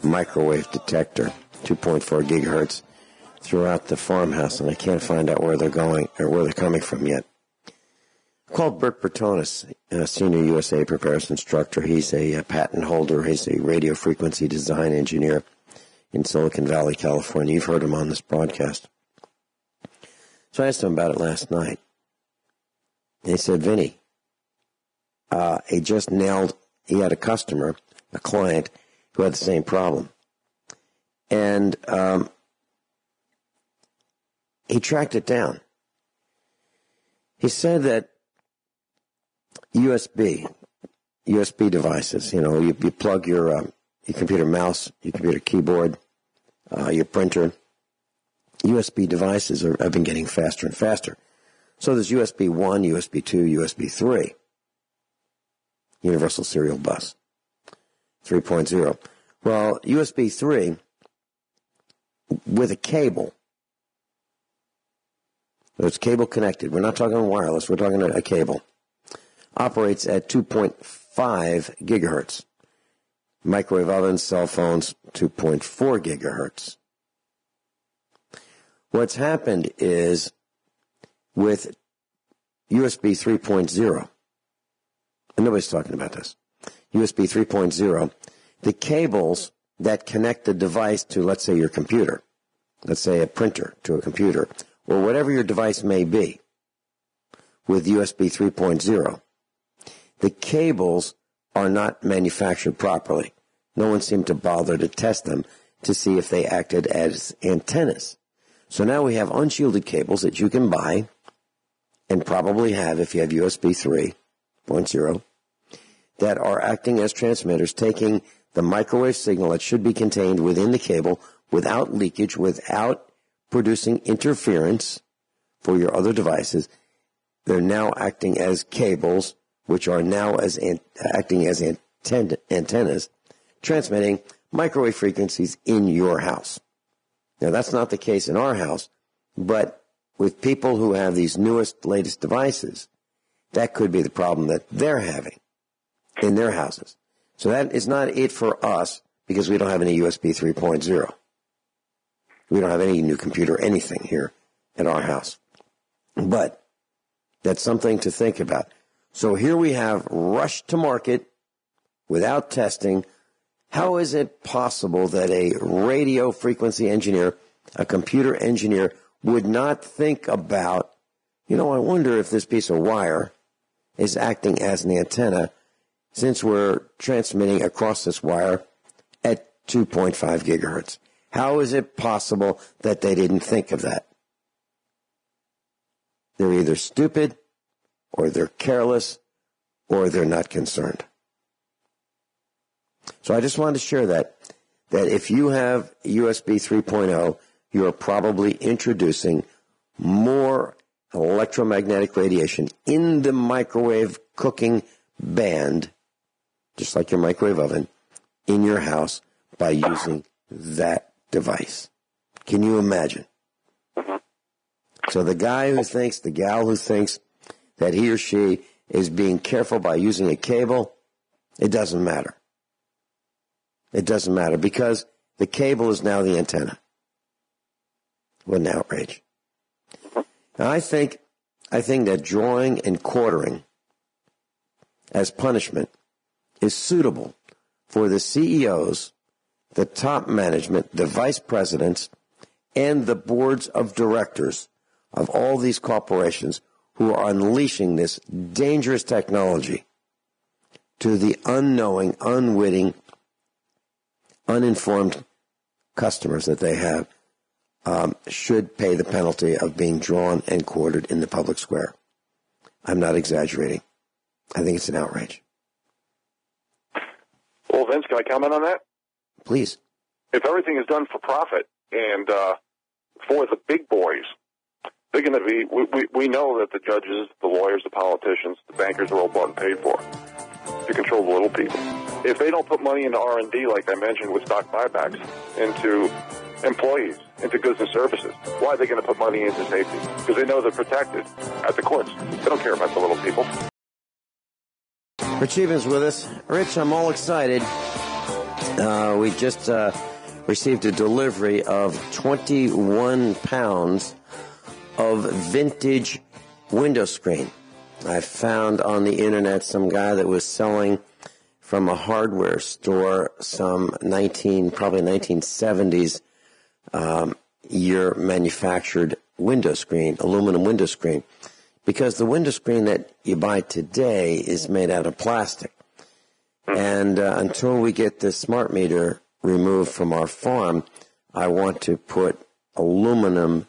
microwave detector, 2.4 gigahertz, throughout the farmhouse, and I can't find out where they're going or where they're coming from yet. I called Bert Bertonis, a senior USA preparedness instructor. He's a patent holder. He's a radio frequency design engineer in Silicon Valley, California. You've heard him on this broadcast. So I asked him about it last night. And he said, Vinny, he just he had a customer, a client, who had the same problem. And he tracked it down. He said that USB devices, you plug your computer mouse, your computer keyboard, your printer, USB devices have been getting faster and faster. So there's USB 1, USB 2, USB 3, Universal Serial Bus 3.0. Well, USB 3 with a cable, it's cable connected. We're not talking wireless. We're talking a cable. Operates at 2.5 gigahertz. Microwave ovens, cell phones, 2.4 gigahertz. What's happened is with USB 3.0, and nobody's talking about this, USB 3.0, the cables that connect the device to, let's say, your computer, let's say a printer to a computer, or whatever your device may be, with USB 3.0, the cables are not manufactured properly. No one seemed to bother to test them to see if they acted as antennas. So now we have unshielded cables that you can buy and probably have if you have USB 3.0 that are acting as transmitters, taking the microwave signal that should be contained within the cable without leakage, without producing interference for your other devices. They're now acting as cables, which are now acting as antennas, transmitting microwave frequencies in your house. Now, that's not the case in our house, but with people who have these latest devices, That could be the problem that they're having in their houses. So that is not it for us because we don't have any USB 3.0. We don't have any new computer, anything here at our house. But that's something to think about. So here we have rushed to market without testing. How is it possible that a radio frequency engineer, a computer engineer, would not think about, I wonder if this piece of wire is acting as an antenna since we're transmitting across this wire at 2.5 gigahertz. How is it possible that they didn't think of that? They're either stupid, or they're careless, or they're not concerned. So I just wanted to share that if you have USB 3.0, you are probably introducing more electromagnetic radiation in the microwave cooking band, just like your microwave oven, in your house by using that device. Can you imagine? So the guy who thinks, the gal who thinks that he or she is being careful by using a cable, it doesn't matter. It doesn't matter because the cable is now the antenna. What an outrage. Now, I think that drawing and quartering as punishment is suitable for the CEOs, the top management, the vice presidents, and the boards of directors of all these corporations who are unleashing this dangerous technology to the unknowing, unwitting, uninformed customers that they have, should pay the penalty of being drawn and quartered in the public square. I'm not exaggerating. I think it's an outrage. Well, Vince, can I comment on that? Please. If everything is done for profit and for the big boys, they're going to be, we know that the judges, the lawyers, the politicians, the bankers are all bought and paid for to control the little people. If they don't put money into R&D, like I mentioned with stock buybacks, into employees, into goods and services, why are they going to put money into safety? Because they know they're protected at the courts. They don't care about the little people. Rich Sheben's with us. Rich, I'm all excited. We just received a delivery of 21 pounds of vintage window screen. I found on the internet some guy that was selling from a hardware store some probably 1970s year manufactured window screen, aluminum window screen, because the window screen that you buy today is made out of plastic. And until we get the smart meter removed from our farm, I want to put aluminum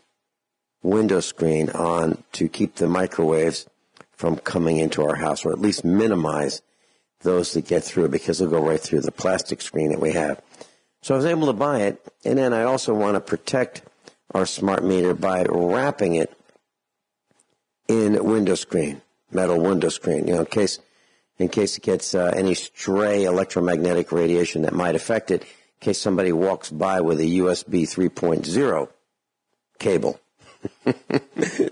window screen on to keep the microwaves from coming into our house, or at least minimize those that get through, because they'll go right through the plastic screen that we have. So I was able to buy it, and then I also want to protect our smart meter by wrapping it in window screen, metal window screen, in case it gets any stray electromagnetic radiation that might affect it, in case somebody walks by with a USB 3.0 cable.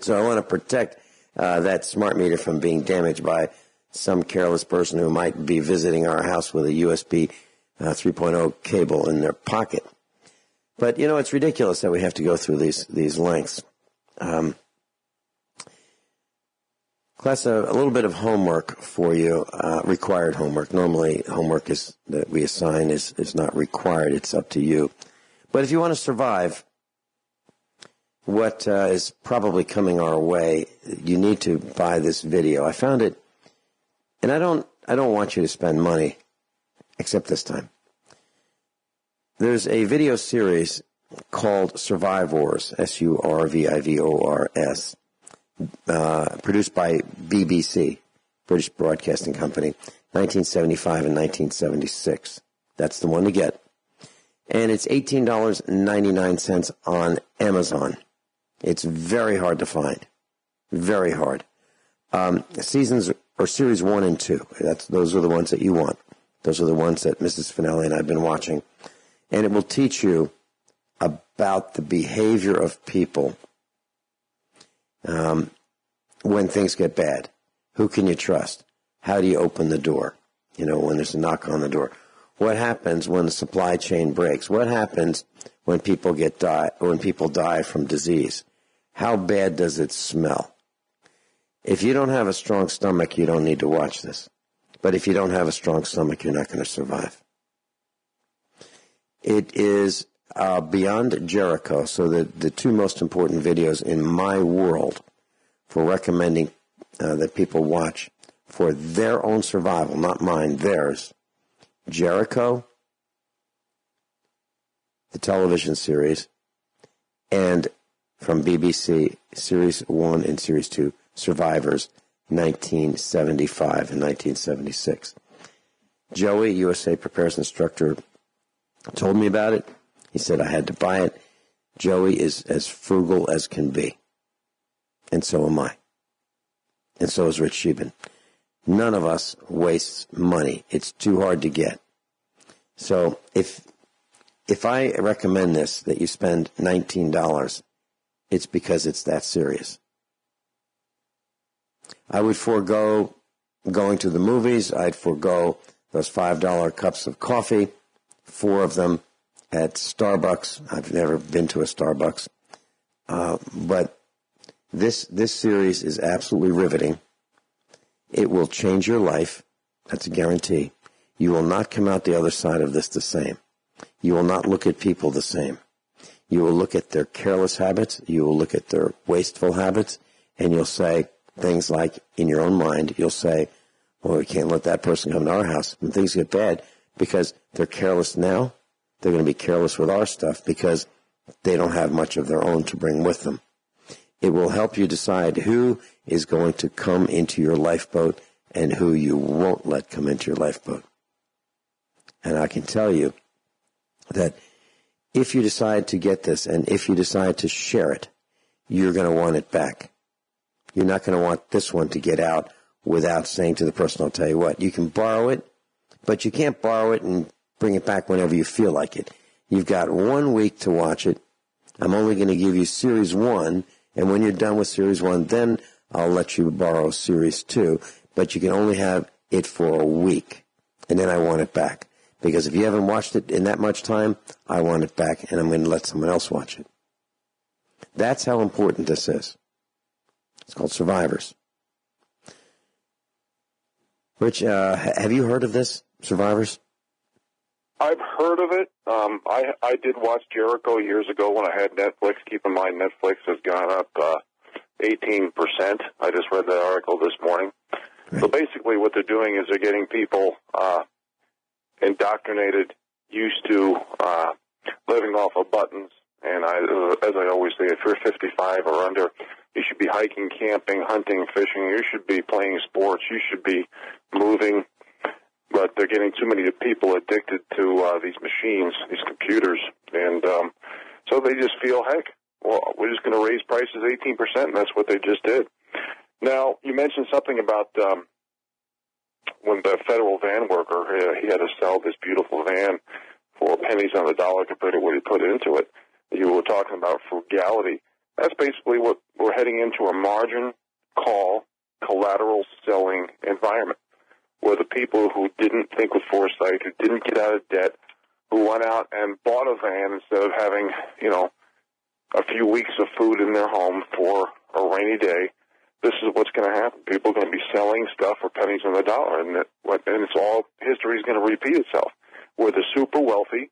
So I want to protect that smart meter from being damaged by some careless person who might be visiting our house with a USB 3.0 cable in their pocket. But, it's ridiculous that we have to go through these lengths. Class, a little bit of homework for you, required homework. Normally, homework that we assign is not required. It's up to you. But if you want to survive what is probably coming our way, you need to buy this video. I found it, and I don't want you to spend money, except this time. There's a video series called Survivors, Survivors, produced by BBC, British Broadcasting Company, 1975 and 1976. That's the one to get. And it's $18.99 on Amazon. It's very hard to find. Very hard. Series 1 and 2. Those are the ones that you want. Those are the ones that Mrs. Finelli and I have been watching. And it will teach you about the behavior of people when things get bad. Who can you trust? How do you open the door? When there's a knock on the door. What happens when the supply chain breaks? What happens when people die from disease? How bad does it smell? If you don't have a strong stomach, you don't need to watch this. But if you don't have a strong stomach, you're not going to survive. It is beyond Jericho. So the two most important videos in my world for recommending that people watch for their own survival, not mine, theirs. Jericho, the television series, and from BBC, Series 1 and Series 2, Survivors, 1975 and 1976. Joey, USA preparedness instructor, told me about it. He said I had to buy it. Joey is as frugal as can be. And so am I. And so is Rich Scheben. None of us wastes money. It's too hard to get. So if I recommend this, that you spend $19, it's because it's that serious. I would forego going to the movies. I'd forego those $5 cups of coffee, 4 of them at Starbucks. I've never been to a Starbucks. But this series is absolutely riveting. It will change your life. That's a guarantee. You will not come out the other side of this the same. You will not look at people the same. You will look at their careless habits. You will look at their wasteful habits. And you'll say things like, in your own mind, you'll say, well, we can't let that person come to our house. When things get bad, because they're careless now, they're going to be careless with our stuff because they don't have much of their own to bring with them. It will help you decide who is going to come into your lifeboat and who you won't let come into your lifeboat. And I can tell you that if you decide to get this and if you decide to share it, you're going to want it back. You're not going to want this one to get out without saying to the person, I'll tell you what, you can borrow it, but you can't borrow it and bring it back whenever you feel like it. You've got 1 week to watch it. I'm only going to give you Series 1, and when you're done with Series 1, then I'll let you borrow Series 2, but you can only have it for a week, and then I want it back. Because if you haven't watched it in that much time, I want it back, and I'm going to let someone else watch it. That's how important this is. It's called Survivors. Rich, have you heard of this, Survivors? I've heard of it. I did watch Jericho years ago when I had Netflix. Keep in mind, Netflix has gone up 18%. I just read that article this morning. Right. So basically what they're doing is they're getting people indoctrinated, used to living off of buttons. And as I always say, if you're 55 or under, you should be hiking, camping, hunting, fishing. You should be playing sports. You should be moving. But they're getting too many people addicted to these machines, these computers. And so they just feel, heck, well, we're just going to raise prices 18%, and that's what they just did. Now, you mentioned something about when the federal van worker, he had to sell this beautiful van for pennies on the dollar compared to what he put into it. You were talking about frugality. That's basically what we're heading into, a margin call, collateral selling environment, where the people who didn't think with foresight, who didn't get out of debt, who went out and bought a van instead of having, a few weeks of food in their home for a rainy day, this is what's going to happen. People are going to be selling stuff for pennies on the dollar, and it's all, history is going to repeat itself, where the super wealthy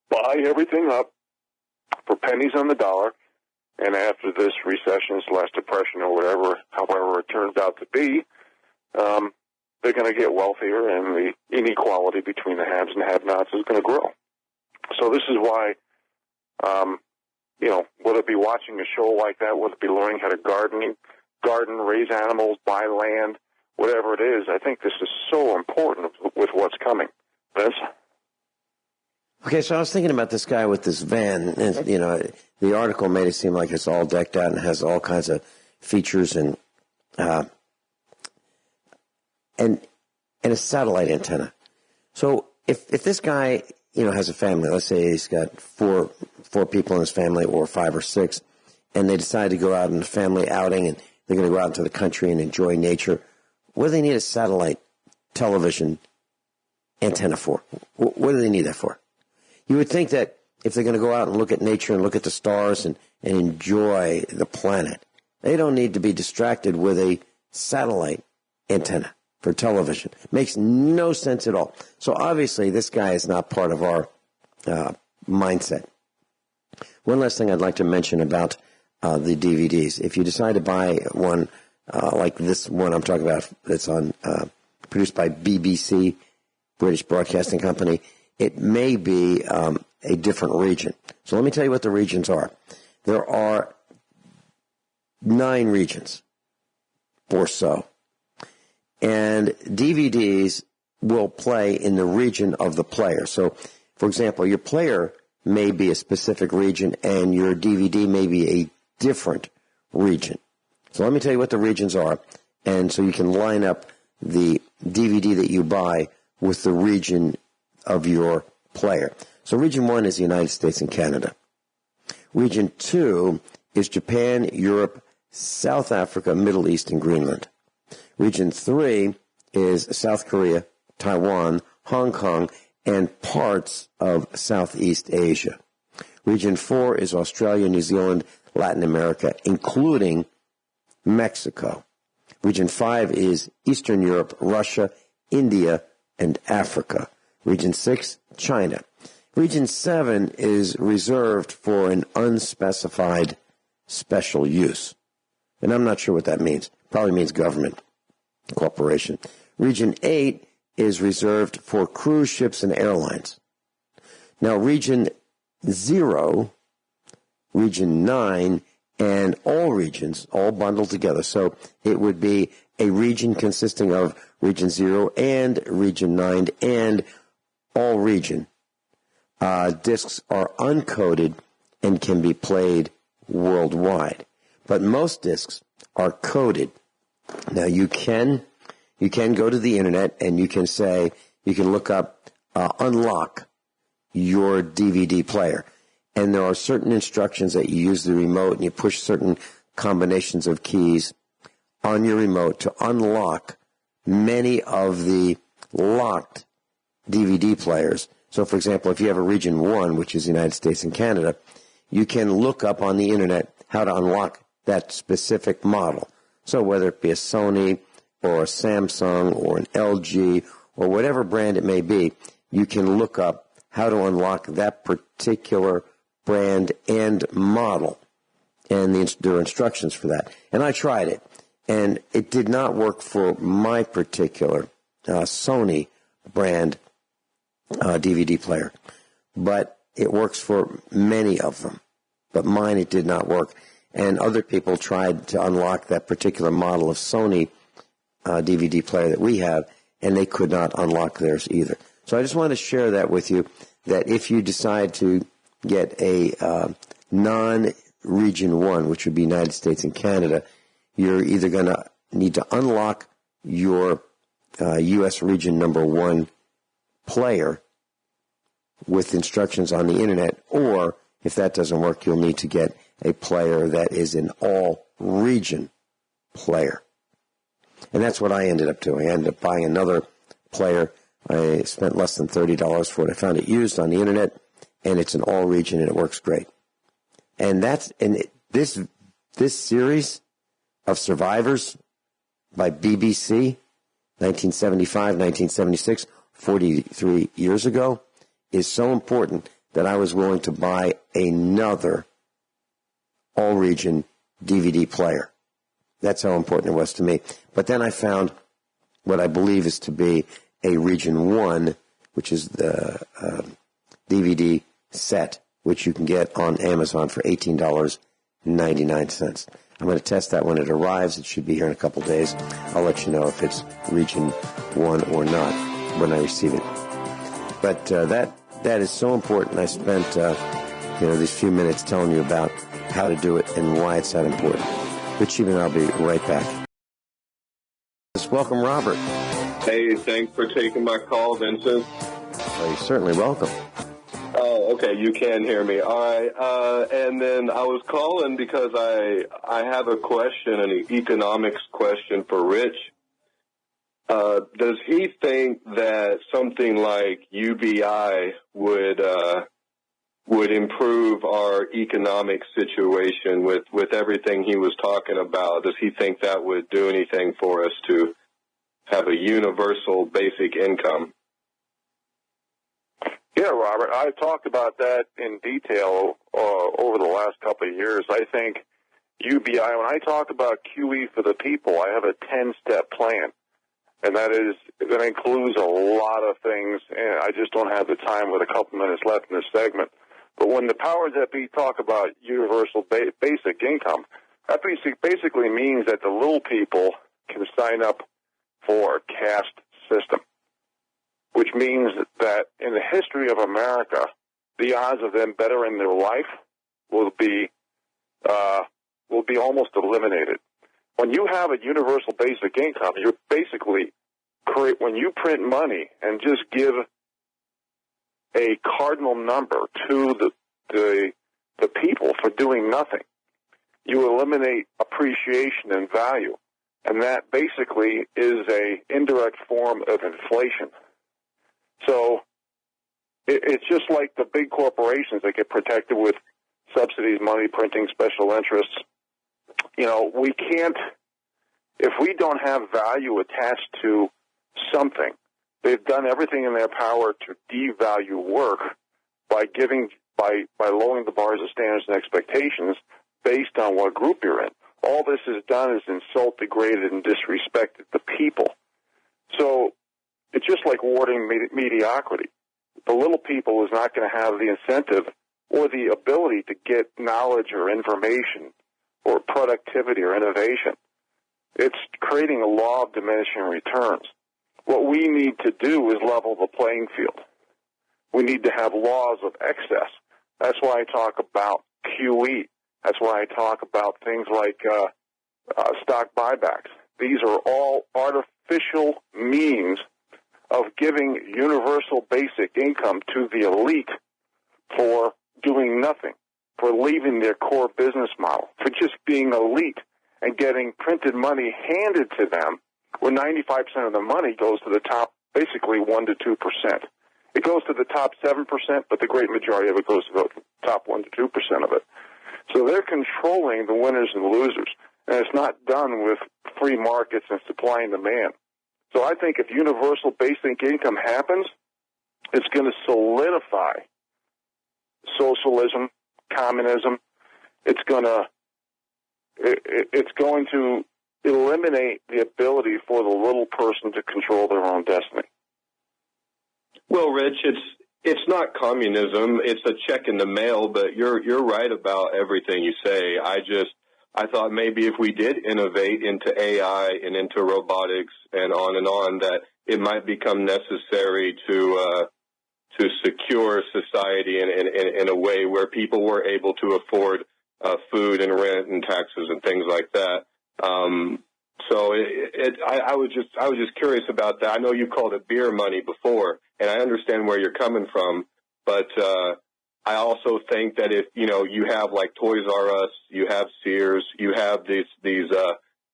buy everything up for pennies on the dollar, and after this recession, / depression, or whatever, however it turns out to be, they're going to get wealthier, and the inequality between the haves and have-nots is going to grow. So this is why, whether it be watching a show like that, whether it be learning how to garden, raise animals, buy land, whatever it is, I think this is so important with what's coming. Vince? Okay, so I was thinking about this guy with this van, and, the article made it seem like it's all decked out and has all kinds of features and a satellite antenna. So if this guy, has a family, let's say he's got four people in his family or 5 or 6, and they decide to go out on a family outing and they're going to go out into the country and enjoy nature, what do they need a satellite television antenna for? What do they need that for? You would think that if they're going to go out and look at nature and look at the stars and enjoy the planet, they don't need to be distracted with a satellite antenna for television. Makes no sense at all. So obviously this guy is not part of our mindset. One last thing I'd like to mention about the DVDs. If you decide to buy one like this one I'm talking about that's on produced by BBC, British Broadcasting Company, it may be a different region. So let me tell you what the regions are. There are 9 regions or so. And DVDs will play in the region of the player. So, for example, your player may be a specific region and your DVD may be a different region. So let me tell you what the regions are, and so you can line up the DVD that you buy with the region of your player. So region 1 is the United States and Canada. Region 2 is Japan, Europe, South Africa, Middle East, and Greenland. Region 3 is South Korea, Taiwan, Hong Kong, and parts of Southeast Asia. Region 4 is Australia, New Zealand, Latin America, including Mexico. Region 5 is Eastern Europe, Russia, India, and Africa. Region 6, China. Region 7 is reserved for an unspecified special use. And I'm not sure what that means. Probably means government, corporation. Region 8 is reserved for cruise ships and airlines. Now, Region 0, Region 9, and all regions, all bundled together. So it would be a region consisting of Region 0 and Region 9 and all region. Discs are uncoded and can be played worldwide. But most discs are coded. Now, you can go to the internet and you can look up unlock your DVD player. And there are certain instructions that you use the remote and you push certain combinations of keys on your remote to unlock many of the locked DVD players. So, for example, if you have a Region 1, which is the United States and Canada, you can look up on the internet how to unlock that specific model. So whether it be a Sony or a Samsung or an LG or whatever brand it may be, you can look up how to unlock that particular brand and model. And there are instructions for that. And I tried it, and it did not work for my particular Sony brand DVD player. But it works for many of them. But mine, it did not work. And other people tried to unlock that particular model of Sony DVD player that we have, and they could not unlock theirs either. So I just wanted to share that with you, that if you decide to get a non-Region 1, which would be United States and Canada, you're either going to need to unlock your U.S. Region number 1 player with instructions on the internet, or if that doesn't work, you'll need to get a player that is an all-region player. And that's what I ended up doing. I ended up buying another player. I spent less than $30 for it. I found it used on the internet, and it's an all-region, and it works great. And this series of Survivors by BBC, 1975, 1976, 43 years ago, is so important that I was willing to buy another all-region DVD player. That's how important it was to me. But then I found what I believe is to be a Region 1, which is the DVD set, which you can get on Amazon for $18.99. I'm going to test that when it arrives. It should be here in a couple days. I'll let you know if it's Region 1 or not when I receive it. But that is so important. I spent these few minutes telling you about how to do it and why it's that important. But Shealy, I'll be right back. Let's welcome Robert. Hey, thanks for taking my call, Vincent. Oh, you're certainly welcome. Oh, okay, you can hear me. All right, and then I was calling because I have a question, an economics question for Rich. Does he think that something like UBI would improve our economic situation with everything he was talking about? Does he think that would do anything for us to have a universal basic income? Yeah, Robert, I talked about that in detail over the last couple of years. I think UBI, when I talk about QE for the people, I have a 10-step plan. And that includes a lot of things, and I just don't have the time with a couple minutes left in this segment. But when the powers that be talk about universal basic income, that basically means that the little people can sign up for a caste system, which means that in the history of America, the odds of them bettering their life will be almost eliminated. When you have a universal basic income, you're basically when you print money and just give a cardinal number to the people for doing nothing, you eliminate appreciation and value, and that basically is a indirect form of inflation. So it's just like the big corporations that get protected with subsidies, money printing, special interests. You know, we can't, if we don't have value attached to something, they've done everything in their power to devalue work by lowering the bars of standards and expectations based on what group you're in. All this has done is insult, degraded, and disrespected the people. So it's just like rewarding mediocrity. The little people is not going to have the incentive or the ability to get knowledge or information or productivity or innovation. It's creating a law of diminishing returns. What we need to do is level the playing field. We need to have laws of excess. That's why I talk about QE. That's why I talk about things like stock buybacks. These are all artificial means of giving universal basic income to the elite for doing nothing, for leaving their core business model, for just being elite and getting printed money handed to them, where 95% of the money goes to the top, basically 1% to 2%. It goes to the top 7%, but the great majority of it goes to the top 1% to 2% of it. So they're controlling the winners and losers, and it's not done with free markets and supply and demand. So I think if universal basic income happens, it's going to solidify socialism, communism. It's going to eliminate the ability for the little person to control their own destiny. Well, Rich, it's not communism. It's a check in the mail, but you're right about everything you say. I thought maybe if we did innovate into AI and into robotics and on, that it might become necessary to secure society in a way where people were able to afford food and rent and taxes and things like that. So I was just curious about that. I know you called it beer money before, and I understand where you're coming from, but I also think that if you have like Toys R Us, you have Sears, you have these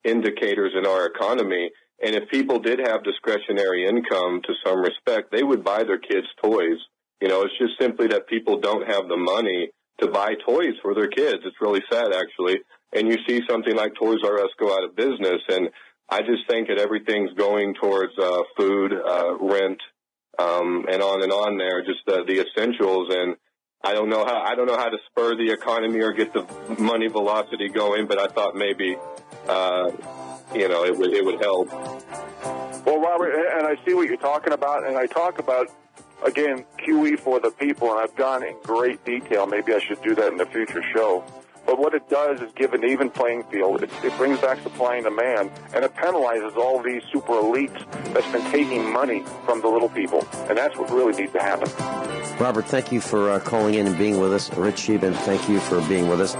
indicators in our economy, and if people did have discretionary income to some respect, they would buy their kids toys. It's just simply that people don't have the money to buy toys for their kids. It's really sad, actually. And you see something like Toys R Us go out of business, and I just think that everything's going towards food, rent, and on there, just the essentials. And I don't know how to spur the economy or get the money velocity going, but I thought maybe it would help. Well, Robert, and I see what you're talking about, and I talk about, again, QE for the people, and I've gone in great detail. Maybe I should do that in a future show. But what it does is give an even playing field. It brings back supply and demand, and it penalizes all these super elites that's been taking money from the little people. And that's what really needs to happen. Robert, thank you for calling in and being with us. Rich Scheben, thank you for being with us.